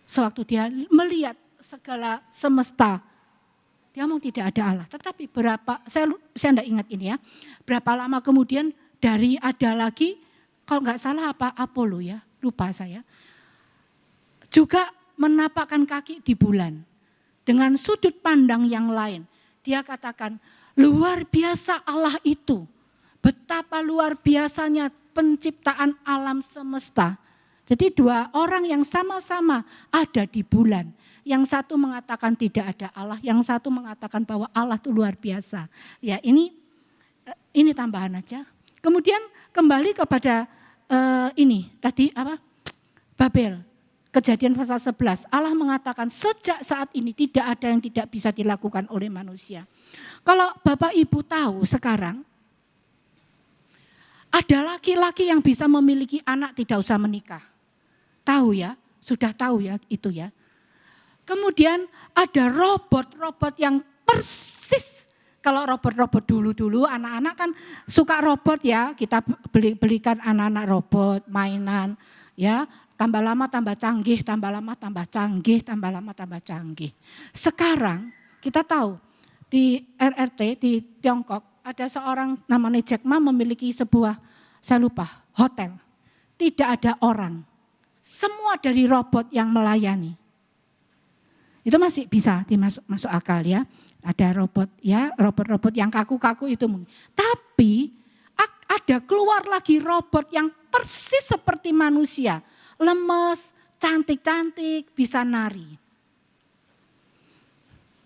Sewaktu dia melihat segala semesta, dia mau tidak ada Allah. Tetapi saya tidak ingat ini ya, berapa lama kemudian dari ada lagi, kalau enggak salah apa Apollo ya, lupa saya. Juga menapakkan kaki di bulan. Dengan sudut pandang yang lain. Dia katakan luar biasa Allah itu. Betapa luar biasanya penciptaan alam semesta. Jadi dua orang yang sama-sama ada di bulan. Yang satu mengatakan tidak ada Allah. Yang satu mengatakan bahwa Allah itu luar biasa. Ya ini tambahan aja. Kemudian kembali kepada ini tadi apa? Babel. Kejadian pasal 11, Allah mengatakan sejak saat ini tidak ada yang tidak bisa dilakukan oleh manusia. Kalau Bapak Ibu tahu sekarang, ada laki-laki yang bisa memiliki anak tidak usah menikah. Tahu ya, sudah tahu ya itu ya. Kemudian ada robot-robot yang persis, kalau robot-robot dulu anak-anak kan suka robot ya, kita belikan anak-anak robot, mainan ya. Tambah lama tambah canggih, tambah lama tambah canggih, tambah lama tambah canggih. Sekarang kita tahu di RRT di Tiongkok ada seorang namanya Jack Ma memiliki sebuah, saya lupa, hotel. Tidak ada orang, semua dari robot yang melayani. Itu masih bisa masuk akal ya. Ada robot ya, robot-robot yang kaku-kaku itu. Tapi ada keluar lagi robot yang persis seperti manusia. Lemes, cantik-cantik, bisa nari.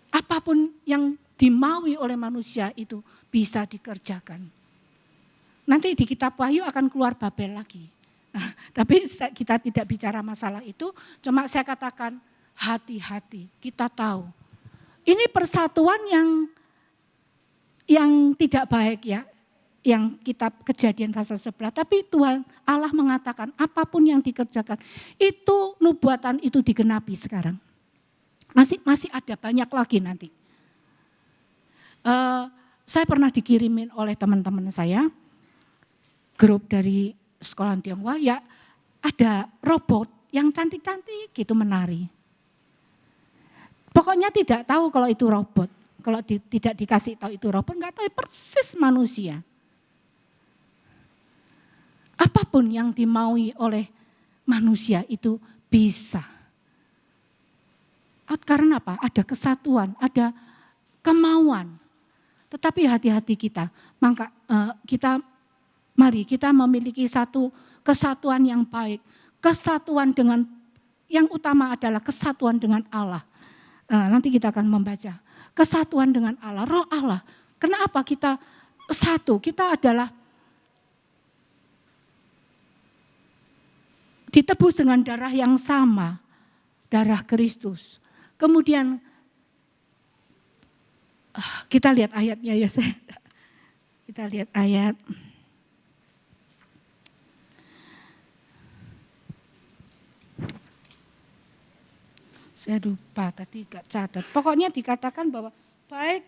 Apapun yang dimaui oleh manusia itu bisa dikerjakan. Nanti di kitab Wahyu akan keluar Babel lagi. Tapi kita tidak bicara masalah itu, cuma saya katakan hati-hati, kita tahu. Ini persatuan yang tidak baik ya. Yang kitab Kejadian pasal 11, tapi Tuhan Allah mengatakan apapun yang dikerjakan itu nubuatan itu digenapi sekarang. Masih ada banyak lagi nanti. Saya pernah dikirimin oleh teman-teman saya, grup dari sekolah Tionghoa, ya ada robot yang cantik-cantik gitu menari. Pokoknya tidak tahu kalau itu robot, kalau tidak dikasih tahu itu robot, nggak tahu persis manusia. Apapun yang dimaui oleh manusia itu bisa. Karena apa? Ada kesatuan, ada kemauan. Tetapi hati-hati kita. Maka mari kita memiliki satu kesatuan yang baik. Kesatuan dengan, yang utama adalah kesatuan dengan Allah. Nanti kita akan membaca. Kesatuan dengan Allah, roh Allah. Kenapa kita satu? Kita adalah ditebus dengan darah yang sama, darah Kristus. Kemudian kita lihat ayatnya ya saya. Kita lihat ayat. Saya lupa tadi gak catat. Pokoknya dikatakan bahwa baik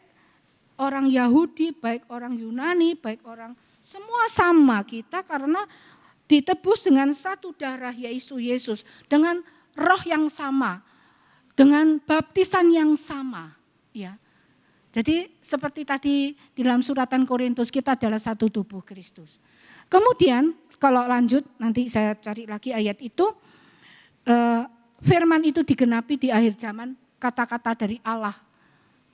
orang Yahudi, baik orang Yunani, baik orang semua sama kita karena ditebus dengan satu darah yaitu Yesus, dengan roh yang sama, dengan baptisan yang sama, ya. Jadi seperti tadi di dalam suratan Korintus, kita adalah satu tubuh Kristus. Kemudian kalau lanjut nanti saya cari lagi ayat itu, firman itu digenapi di akhir zaman, kata-kata dari Allah,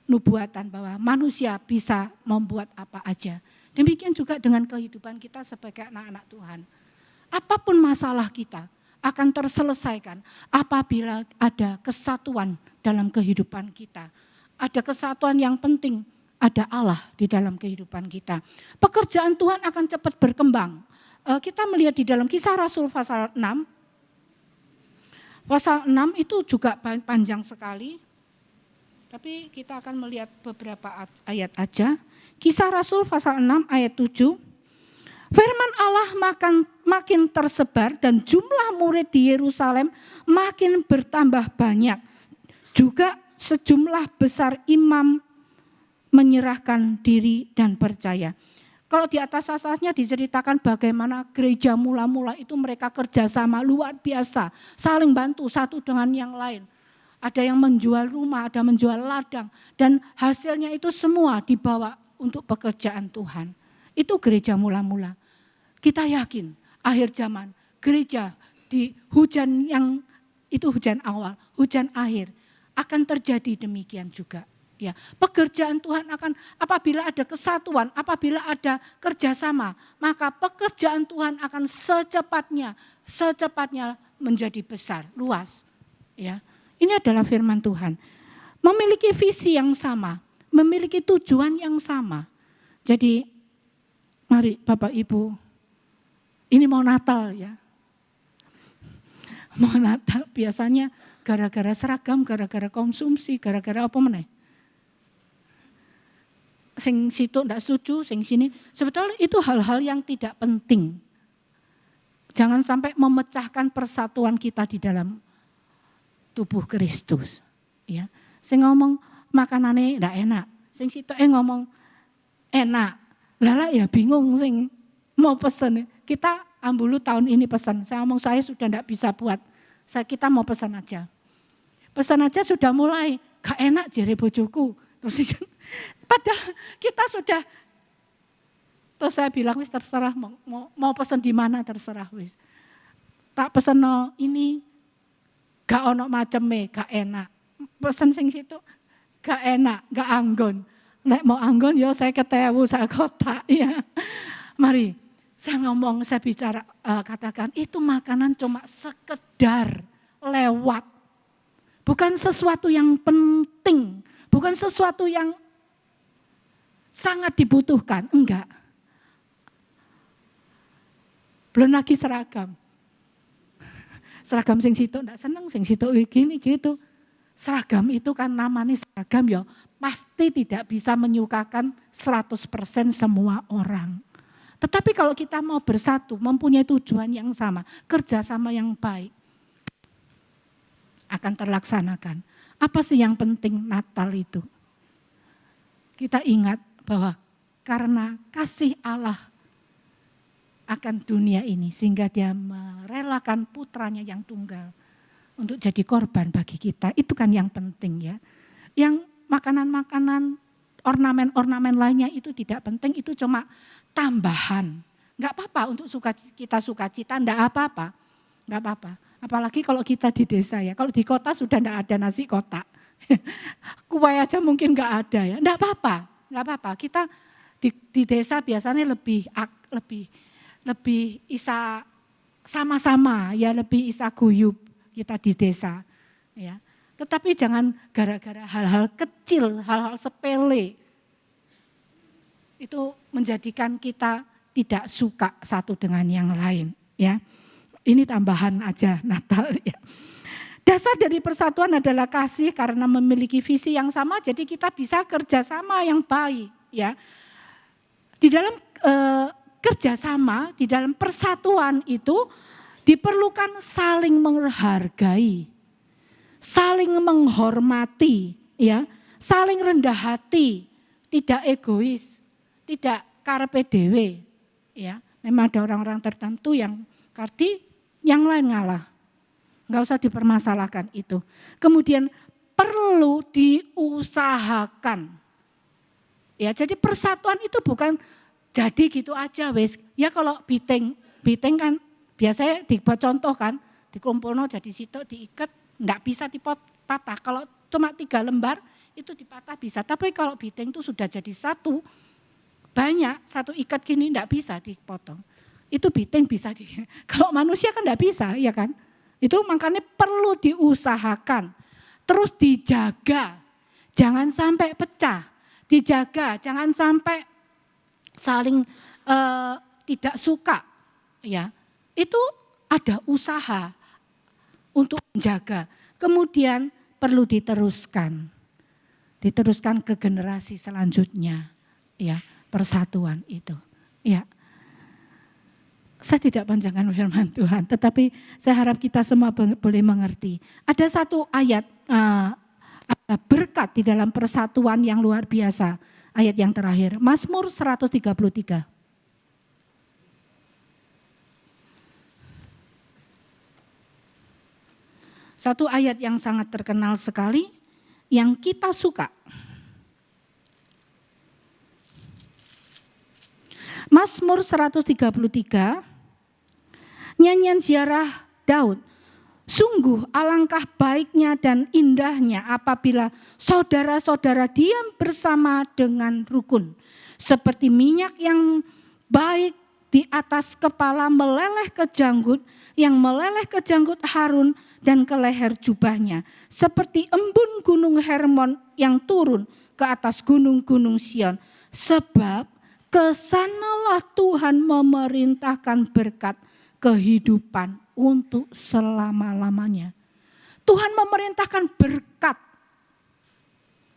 nubuatan bahwa manusia bisa membuat apa aja. Demikian juga dengan kehidupan kita sebagai anak-anak Tuhan. Apapun masalah kita akan terselesaikan apabila ada kesatuan dalam kehidupan kita. Ada kesatuan yang penting, ada Allah di dalam kehidupan kita. Pekerjaan Tuhan akan cepat berkembang. Kita melihat di dalam Kisah Rasul pasal 6. Pasal 6 itu juga panjang sekali. Tapi kita akan melihat beberapa ayat aja. Kisah Rasul pasal 6 ayat 7. Firman Allah makin tersebar dan jumlah murid di Yerusalem makin bertambah banyak. Juga sejumlah besar imam menyerahkan diri dan percaya. Kalau di atasnya diceritakan bagaimana gereja mula-mula itu mereka kerjasama luar biasa. Saling bantu satu dengan yang lain. Ada yang menjual rumah, ada menjual ladang. Dan hasilnya itu semua dibawa untuk pekerjaan Tuhan. Itu gereja mula-mula. Kita yakin akhir zaman gereja di hujan yang itu hujan awal, hujan akhir akan terjadi demikian juga. Ya, pekerjaan Tuhan akan apabila ada kesatuan, apabila ada kerjasama, maka pekerjaan Tuhan akan secepatnya menjadi besar, luas. Ya, ini adalah firman Tuhan. Memiliki visi yang sama, memiliki tujuan yang sama. Jadi, mari Bapak Ibu, ini mau Natal ya. Mau Natal biasanya gara-gara seragam, gara-gara konsumsi, gara-gara apa meneh. Sing situ ndak setuju, sing sini. Sebetulnya itu hal-hal yang tidak penting. Jangan sampai memecahkan persatuan kita di dalam tubuh Kristus. Ya, sing ngomong makanannya ndak enak, sing situ ngomong enak. Lala ya bingung sing mau pesen. Kita Ambulu tahun ini pesan. Saya ngomong saya sudah ndak bisa buat. Kita mau pesan aja. Pesan aja sudah mulai, gak enak jere bojoku. Terus padahal kita sudah, terus saya bilang wis terserah mau pesan di mana terserah wis. Tak pesan no ini gak ono maceme, gak enak. Pesan sing situ gak enak, gak anggon. Nek mau anggon yo saya ketewu saya kotak ya. Mari saya ngomong, saya bicara katakan itu makanan cuma sekedar lewat. Bukan sesuatu yang penting, bukan sesuatu yang sangat dibutuhkan, enggak. Belum lagi seragam. Seragam sing situ enggak seneng, sing situ gini gitu. Seragam itu kan namanya seragam ya, pasti tidak bisa menyukakan 100% semua orang. Tetapi kalau kita mau bersatu, mempunyai tujuan yang sama, kerjasama yang baik, akan terlaksanakan. Apa sih yang penting Natal itu? Kita ingat bahwa karena kasih Allah akan dunia ini, sehingga dia merelakan putranya yang tunggal untuk jadi korban bagi kita. Itu kan yang penting ya. Yang makanan-makanan, ornamen-ornamen lainnya itu tidak penting, itu cuma tambahan. Enggak apa-apa untuk kita sukacita, enggak apa-apa. Enggak apa-apa. Apalagi kalau kita di desa ya. Kalau di kota sudah enggak ada nasi kotak. Kue aja mungkin enggak ada ya. Enggak apa-apa. Enggak apa-apa. Kita di desa biasanya lebih isa sama-sama ya, lebih isa guyub kita di desa ya. Tetapi jangan gara-gara hal-hal kecil, hal-hal sepele itu menjadikan kita tidak suka satu dengan yang lain ya. Ini tambahan aja Natal ya. Dasar dari persatuan adalah kasih karena memiliki visi yang sama, jadi kita bisa kerjasama yang baik ya. Di dalam kerjasama, di dalam persatuan itu diperlukan saling menghargai, saling menghormati ya, saling rendah hati, tidak egois, tidak karepe dhewe ya. Memang ada orang-orang tertentu yang Kardi yang lain ngalah. Enggak usah dipermasalahkan itu. Kemudian perlu diusahakan. Ya, jadi persatuan itu bukan jadi gitu aja wes. Ya kalau biting kan biasanya dibuat contoh kan, dikumpulno jadi sitok diikat, enggak bisa dipatah. Kalau cuma 3 lembar itu dipatah bisa. Tapi kalau biting itu sudah jadi satu, banyak, satu ikat gini enggak bisa dipotong. Itu biting bisa kalau manusia kan enggak bisa, ya kan? Itu makanya perlu diusahakan. Terus dijaga, jangan sampai pecah. Dijaga, jangan sampai saling tidak suka. Ya, itu ada usaha untuk menjaga. Kemudian perlu diteruskan ke generasi selanjutnya. Ya, persatuan itu. Ya. Saya tidak panjangkan firman Tuhan, tetapi saya harap kita semua boleh mengerti. Ada satu ayat berkat di dalam persatuan yang luar biasa. Ayat yang terakhir, Mazmur 133. Satu ayat yang sangat terkenal sekali, yang kita suka. Mazmur 133, nyanyian ziarah Daud. Sungguh alangkah baiknya dan indahnya apabila saudara-saudara diam bersama dengan rukun. Seperti minyak yang baik di atas kepala meleleh ke janggut, yang meleleh ke janggut Harun dan ke leher jubahnya. Seperti embun gunung Hermon yang turun ke atas gunung-gunung Sion. Sebab kesanalah Tuhan memerintahkan berkat kehidupan untuk selama-lamanya. Tuhan memerintahkan berkat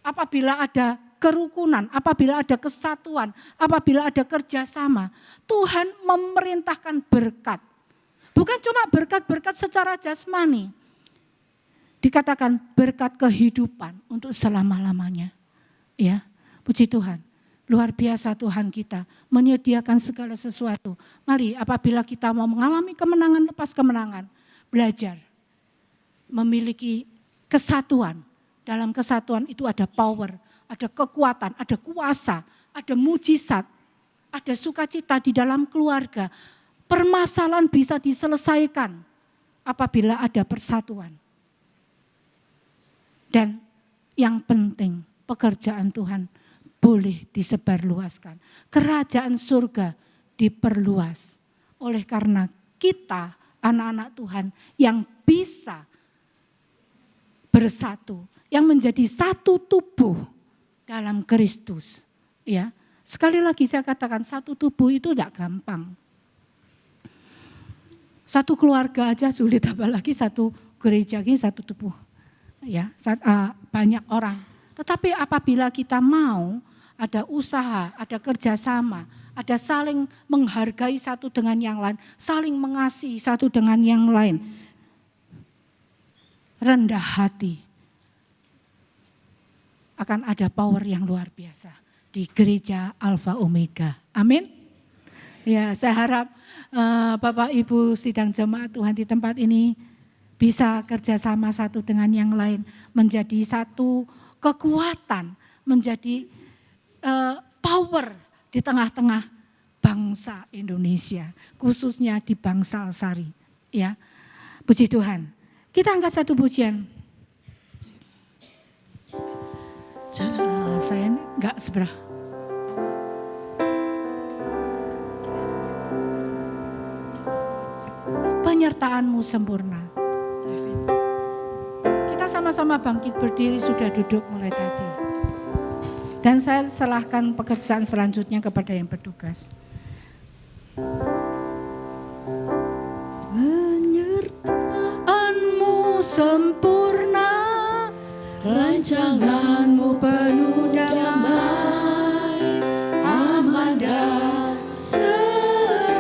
apabila ada kerukunan, apabila ada kesatuan, apabila ada kerjasama. Tuhan memerintahkan berkat. Bukan cuma berkat-berkat secara jasmani. Dikatakan berkat kehidupan untuk selama-lamanya. Ya, puji Tuhan. Luar biasa Tuhan kita menyediakan segala sesuatu. Mari apabila kita mau mengalami kemenangan lepas kemenangan, belajar memiliki kesatuan. Dalam kesatuan itu ada power, ada kekuatan, ada kuasa, ada mujizat, ada sukacita di dalam keluarga. Permasalahan bisa diselesaikan apabila ada persatuan. Dan yang penting pekerjaan Tuhan boleh disebarluaskan. Kerajaan surga diperluas. Oleh karena kita anak-anak Tuhan yang bisa bersatu, yang menjadi satu tubuh dalam Kristus. Ya, sekali lagi saya katakan satu tubuh itu tidak gampang. Satu keluarga aja sulit, apalagi satu gereja ini satu tubuh. Ya, banyak orang. Tetapi apabila kita mau ada usaha, ada kerjasama, ada saling menghargai satu dengan yang lain, saling mengasihi satu dengan yang lain. Rendah hati. Akan ada power yang luar biasa di gereja Alfa Omega. Amin. Ya, saya harap Bapak Ibu sidang jemaat Tuhan di tempat ini bisa kerjasama satu dengan yang lain. Menjadi satu kekuatan, menjadi power di tengah-tengah bangsa Indonesia, khususnya di Bangsal-Sari. Ya, puji Tuhan. Kita angkat satu pujian. Saya enggak seberapa. Penyertaan-Mu sempurna. Kita sama-sama bangkit berdiri, sudah duduk mulai tadi. Dan saya serahkan pekerjaan selanjutnya kepada yang bertugas. Penyertaan-Mu sempurna, rancangan-Mu penuh damai, aman dan sejahtera,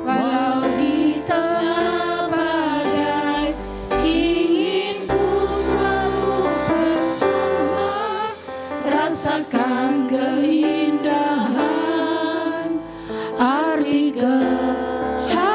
walau di tengah badai, ingin ku selalu bersama, rasakan keindahan, arti keharusan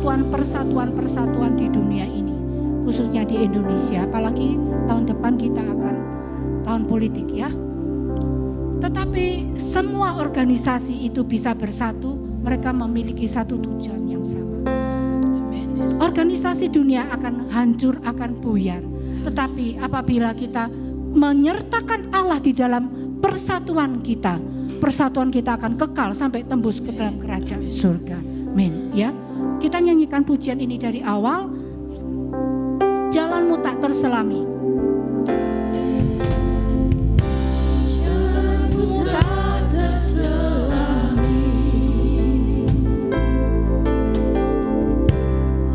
persatuan di dunia ini, khususnya di Indonesia, apalagi tahun depan kita akan tahun politik ya. Tetapi semua organisasi itu bisa bersatu, mereka memiliki satu tujuan yang sama. Organisasi dunia akan hancur, akan buyar. Tetapi apabila kita menyertakan Allah di dalam persatuan kita akan kekal sampai tembus ke dalam kerajaan surga. Amin. Ya, kita nyanyikan pujian ini dari awal. Jalanmu tak terselami. Jalanmu tak terselami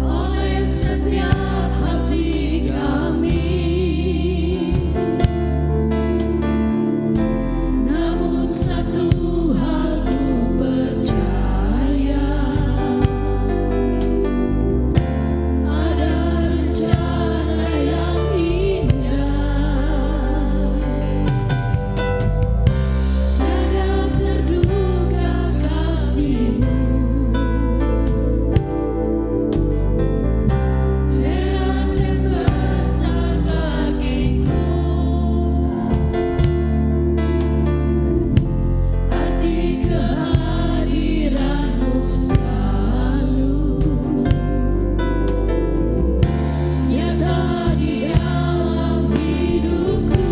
oleh setiap hati kami. Namun satu hal ku percaya, ada rencana yang indah. Tiada terduga kasih-Mu, heran dan besar bagiku. Arti kehadiran-Mu selalu nyata di dalam hidupku.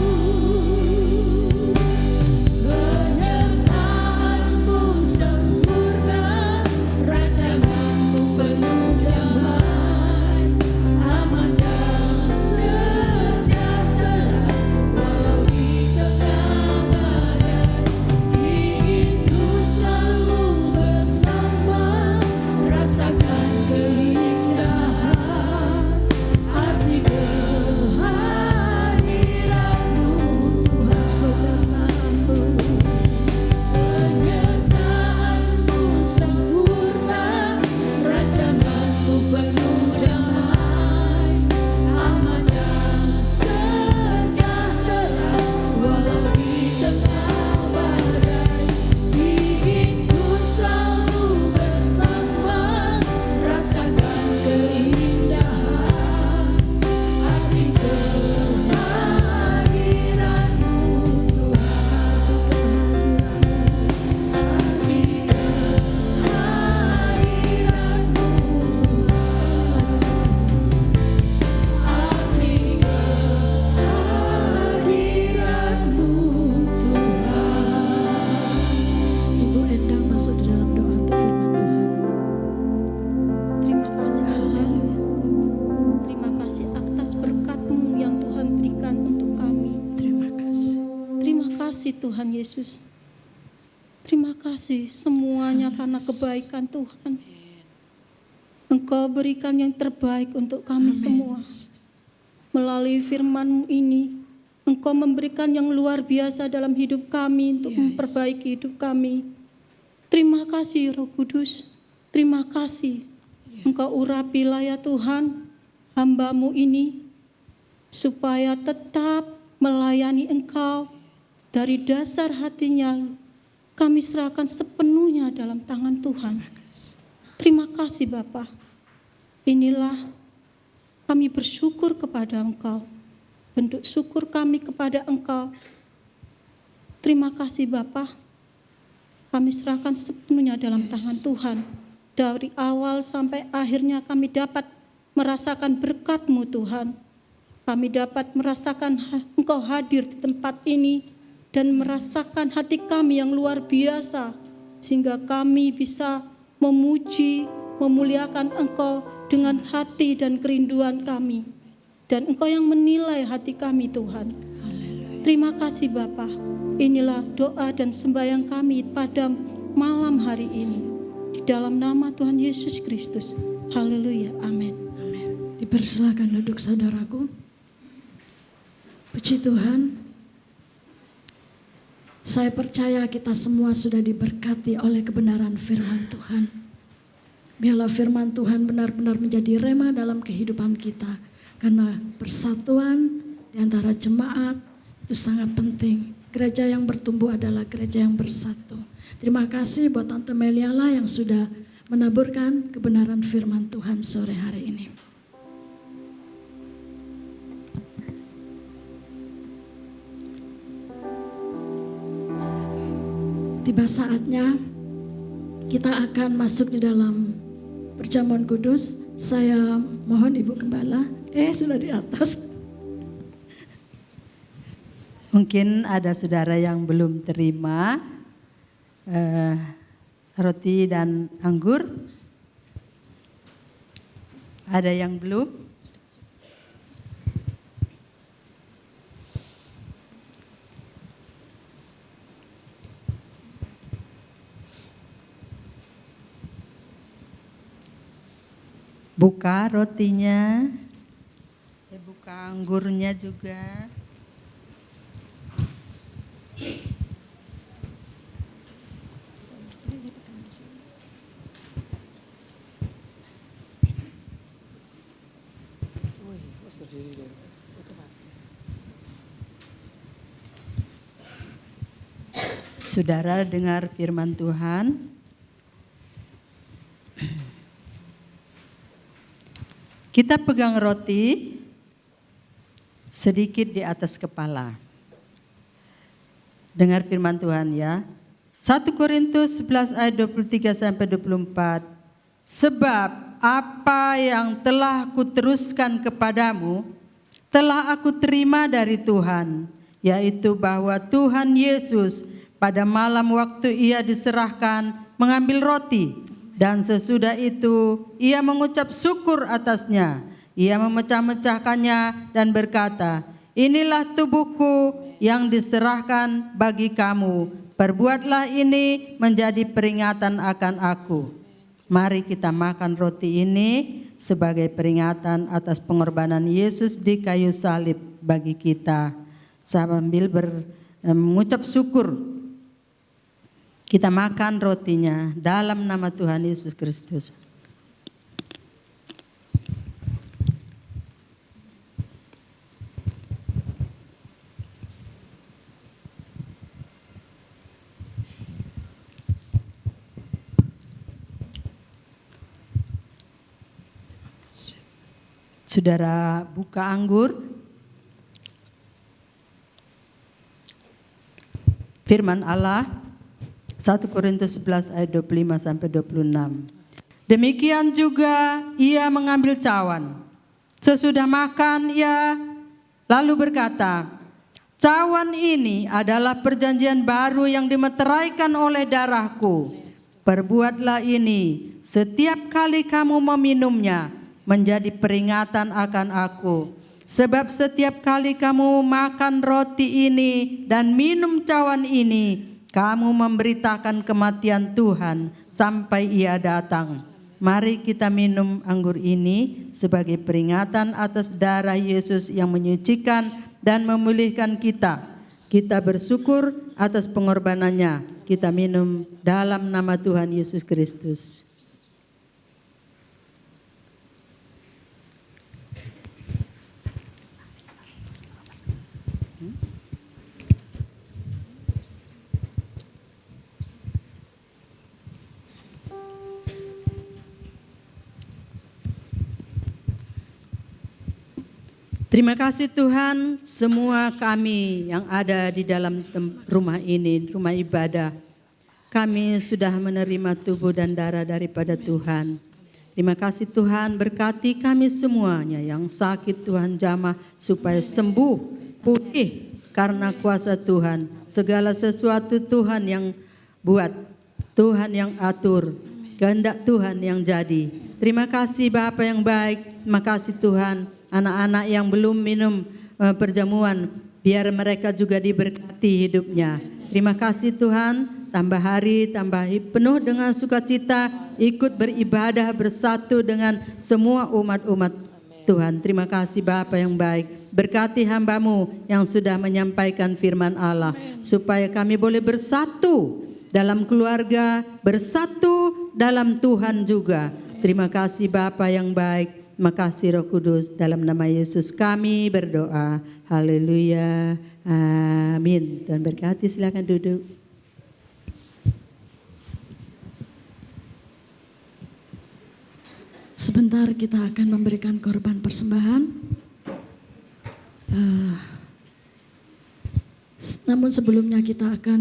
Penyertaan-Mu sempurna, rancangan-Mu penuh damai, aman dan sejahtera walau di tengah badai. Inginku selalu bersama, rasakan keindahan arti kehadiran-Mu, Tuhan beserta-Mu. Penyertaan-Mu sempurna, rancangan-Mu penuh damai, aman dan sejahtera walau di tengah badai. Inginku selalu bersama, rasakan keindahan arti kehadiran-Mu, Ibu Endang masuk di dalam doa untuk firman Tuhan. Terima kasih Tuhan. Terima kasih atas berkat-Mu yang Tuhan berikan untuk kami. Terima kasih. Terima kasih Tuhan Yesus. Terima kasih semuanya karena kebaikan Tuhan. Engkau berikan yang terbaik untuk kami semua. Melalui firman-Mu ini, Engkau memberikan yang luar biasa dalam hidup kami untuk memperbaiki hidup kami. Terima kasih Roh Kudus. Terima kasih. Engkau urapilah ya Tuhan hamba-Mu ini supaya tetap melayani Engkau dari dasar hatinya. Kami serahkan sepenuhnya dalam tangan Tuhan. Terima kasih Bapa. Inilah kami bersyukur kepada Engkau. Bentuk syukur kami kepada Engkau. Terima kasih Bapa. Kami serahkan sepenuhnya dalam tangan Tuhan. Dari awal sampai akhirnya kami dapat merasakan berkat-Mu Tuhan. Kami dapat merasakan Engkau hadir di tempat ini dan merasakan hati kami yang luar biasa sehingga kami bisa memuji, memuliakan Engkau dengan hati dan kerinduan kami. Dan Engkau yang menilai hati kami Tuhan. Terima kasih Bapa. Inilah doa dan sembahyang kami pada malam hari ini. Di dalam nama Tuhan Yesus Kristus. Haleluya. Amin. Dipersilakan duduk saudaraku. Puji Tuhan. Saya percaya kita semua sudah diberkati oleh kebenaran firman Tuhan. Biarlah firman Tuhan benar-benar menjadi rema dalam kehidupan kita. Karena persatuan di antara jemaat itu sangat penting. Gereja yang bertumbuh adalah gereja yang bersatu. Terima kasih buat Tante Meliala yang sudah menaburkan kebenaran firman Tuhan sore hari ini. Tiba saatnya kita akan masuk di dalam perjamuan kudus. Saya mohon Ibu Gembala, sudah di atas. Mungkin ada saudara yang belum terima roti dan anggur. Ada yang belum? Buka rotinya, buka anggurnya juga. Saudara dengar firman Tuhan. Kita pegang roti sedikit di atas kepala. Dengar firman Tuhan ya. 1 Korintus 11 ayat 23 sampai 24. Sebab apa yang telah kuteruskan kepadamu telah aku terima dari Tuhan, yaitu bahwa Tuhan Yesus pada malam waktu ia diserahkan mengambil roti. Dan sesudah itu ia mengucap syukur atasnya. Ia memecah-mecahkannya dan berkata, inilah tubuhku yang diserahkan bagi kamu. Perbuatlah ini menjadi peringatan akan aku. Mari kita makan roti ini sebagai peringatan atas pengorbanan Yesus di kayu salib bagi kita. Sambil mengucap syukur, kita makan rotinya dalam nama Tuhan Yesus Kristus. Saudara buka anggur. Firman Allah 1 Korintus 11 ayat 25 sampai 26. Demikian juga ia mengambil cawan. Sesudah makan ia lalu berkata, cawan ini adalah perjanjian baru yang dimeteraikan oleh darahku. Perbuatlah ini setiap kali kamu meminumnya menjadi peringatan akan aku. Sebab setiap kali kamu makan roti ini dan minum cawan ini, kamu memberitakan kematian Tuhan sampai ia datang. Mari kita minum anggur ini sebagai peringatan atas darah Yesus yang menyucikan dan memulihkan kita. Kita bersyukur atas pengorbanannya. Kita minum dalam nama Tuhan Yesus Kristus. Terima kasih Tuhan, semua kami yang ada di dalam rumah ini, rumah ibadah. Kami sudah menerima tubuh dan darah daripada Tuhan. Terima kasih Tuhan, berkati kami semuanya yang sakit Tuhan jamah supaya sembuh, pulih karena kuasa Tuhan. Segala sesuatu Tuhan yang buat, Tuhan yang atur, kehendak Tuhan yang jadi. Terima kasih Bapa yang baik, terima kasih Tuhan. Anak-anak yang belum minum perjamuan, biar mereka juga diberkati hidupnya. Terima kasih Tuhan, tambah hari, tambah penuh dengan sukacita, ikut beribadah bersatu dengan semua umat-umat Tuhan. Terima kasih Bapa yang baik, berkati hamba-Mu yang sudah menyampaikan firman Allah, supaya kami boleh bersatu dalam keluarga, bersatu dalam Tuhan juga. Terima kasih Bapa yang baik. Terima kasih Roh Kudus, dalam nama Yesus kami berdoa. Haleluya. Amin. Tuhan berkati, silakan duduk. Sebentar kita akan memberikan korban persembahan. Namun sebelumnya kita akan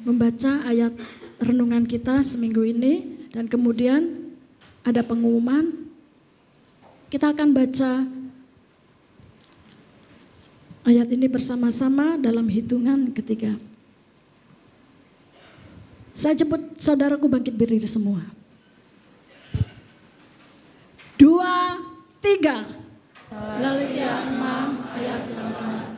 membaca ayat renungan kita seminggu ini, dan kemudian ada pengumuman. Kita akan baca ayat ini bersama-sama dalam hitungan ketiga. Saya jemput saudaraku bangkit berdiri semua. 2, 3. Lalu dia 6 ayat yang benar.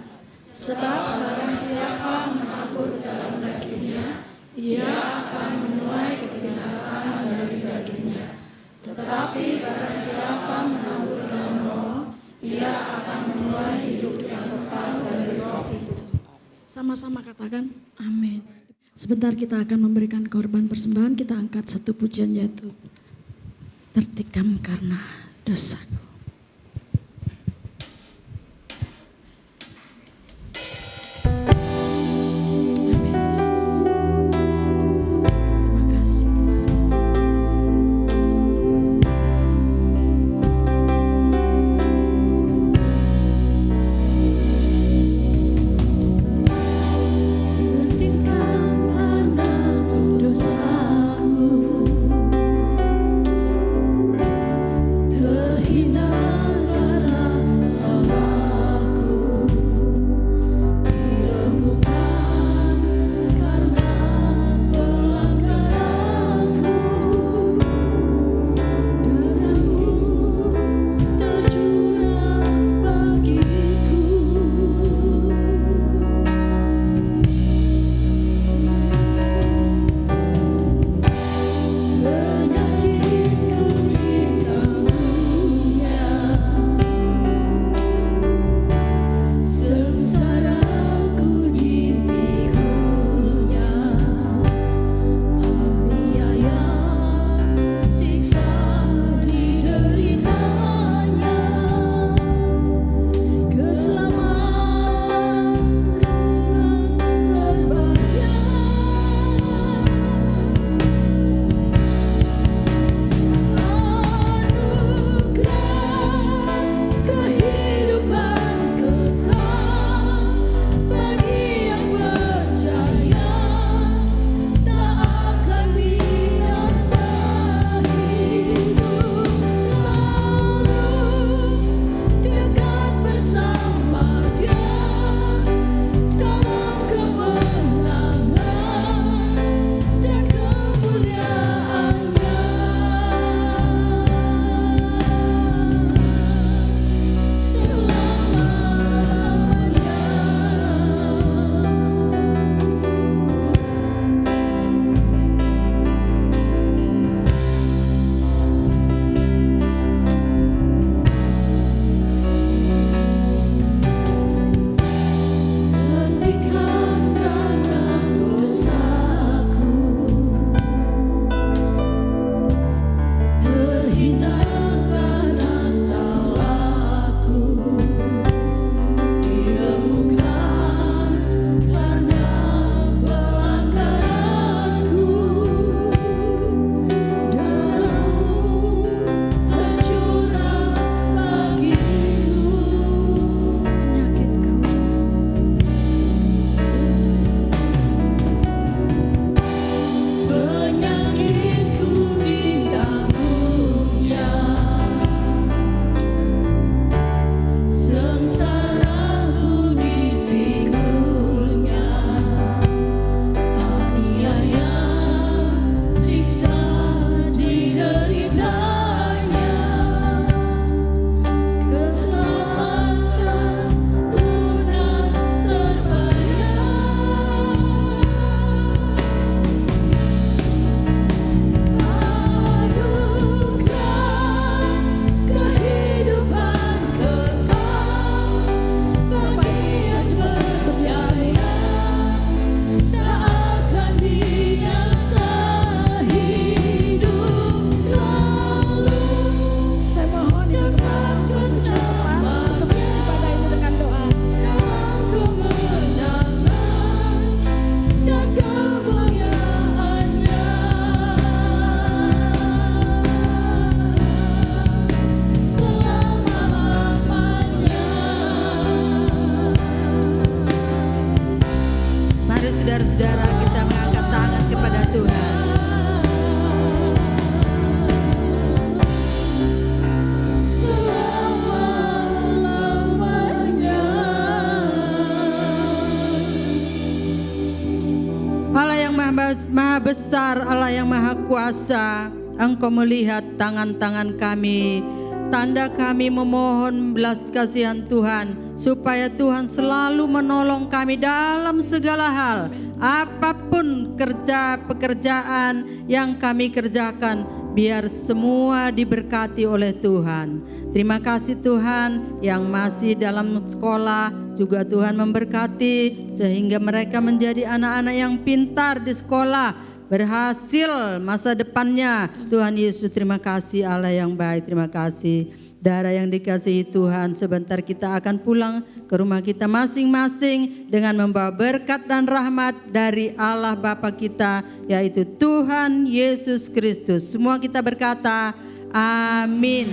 Sebab barang siapa menabur dalam dagingnya, ia akan menuai kebinasaan dari dagingnya. Tetapi barang siapa menabur dalam roh, ia akan menuai hidup yang kekal dari roh itu. Sama-sama katakan amin. Sebentar kita akan memberikan korban persembahan. Kita angkat satu pujian, yaitu tertikam karena dosaku. Terhina besar, Allah yang Maha Kuasa, Engkau melihat tangan-tangan kami. Tanda kami memohon belas kasihan Tuhan, supaya Tuhan selalu menolong kami dalam segala hal. Apapun pekerjaan yang kami kerjakan, biar semua diberkati oleh Tuhan. Terima kasih Tuhan, yang masih dalam sekolah juga Tuhan memberkati, sehingga mereka menjadi anak-anak yang pintar di sekolah, berhasil masa depannya. Tuhan Yesus, terima kasih Allah yang baik, terima kasih. Darah yang dikasihi Tuhan, sebentar kita akan pulang ke rumah kita masing-masing dengan membawa berkat dan rahmat dari Allah Bapa kita, yaitu Tuhan Yesus Kristus. Semua kita berkata, amin.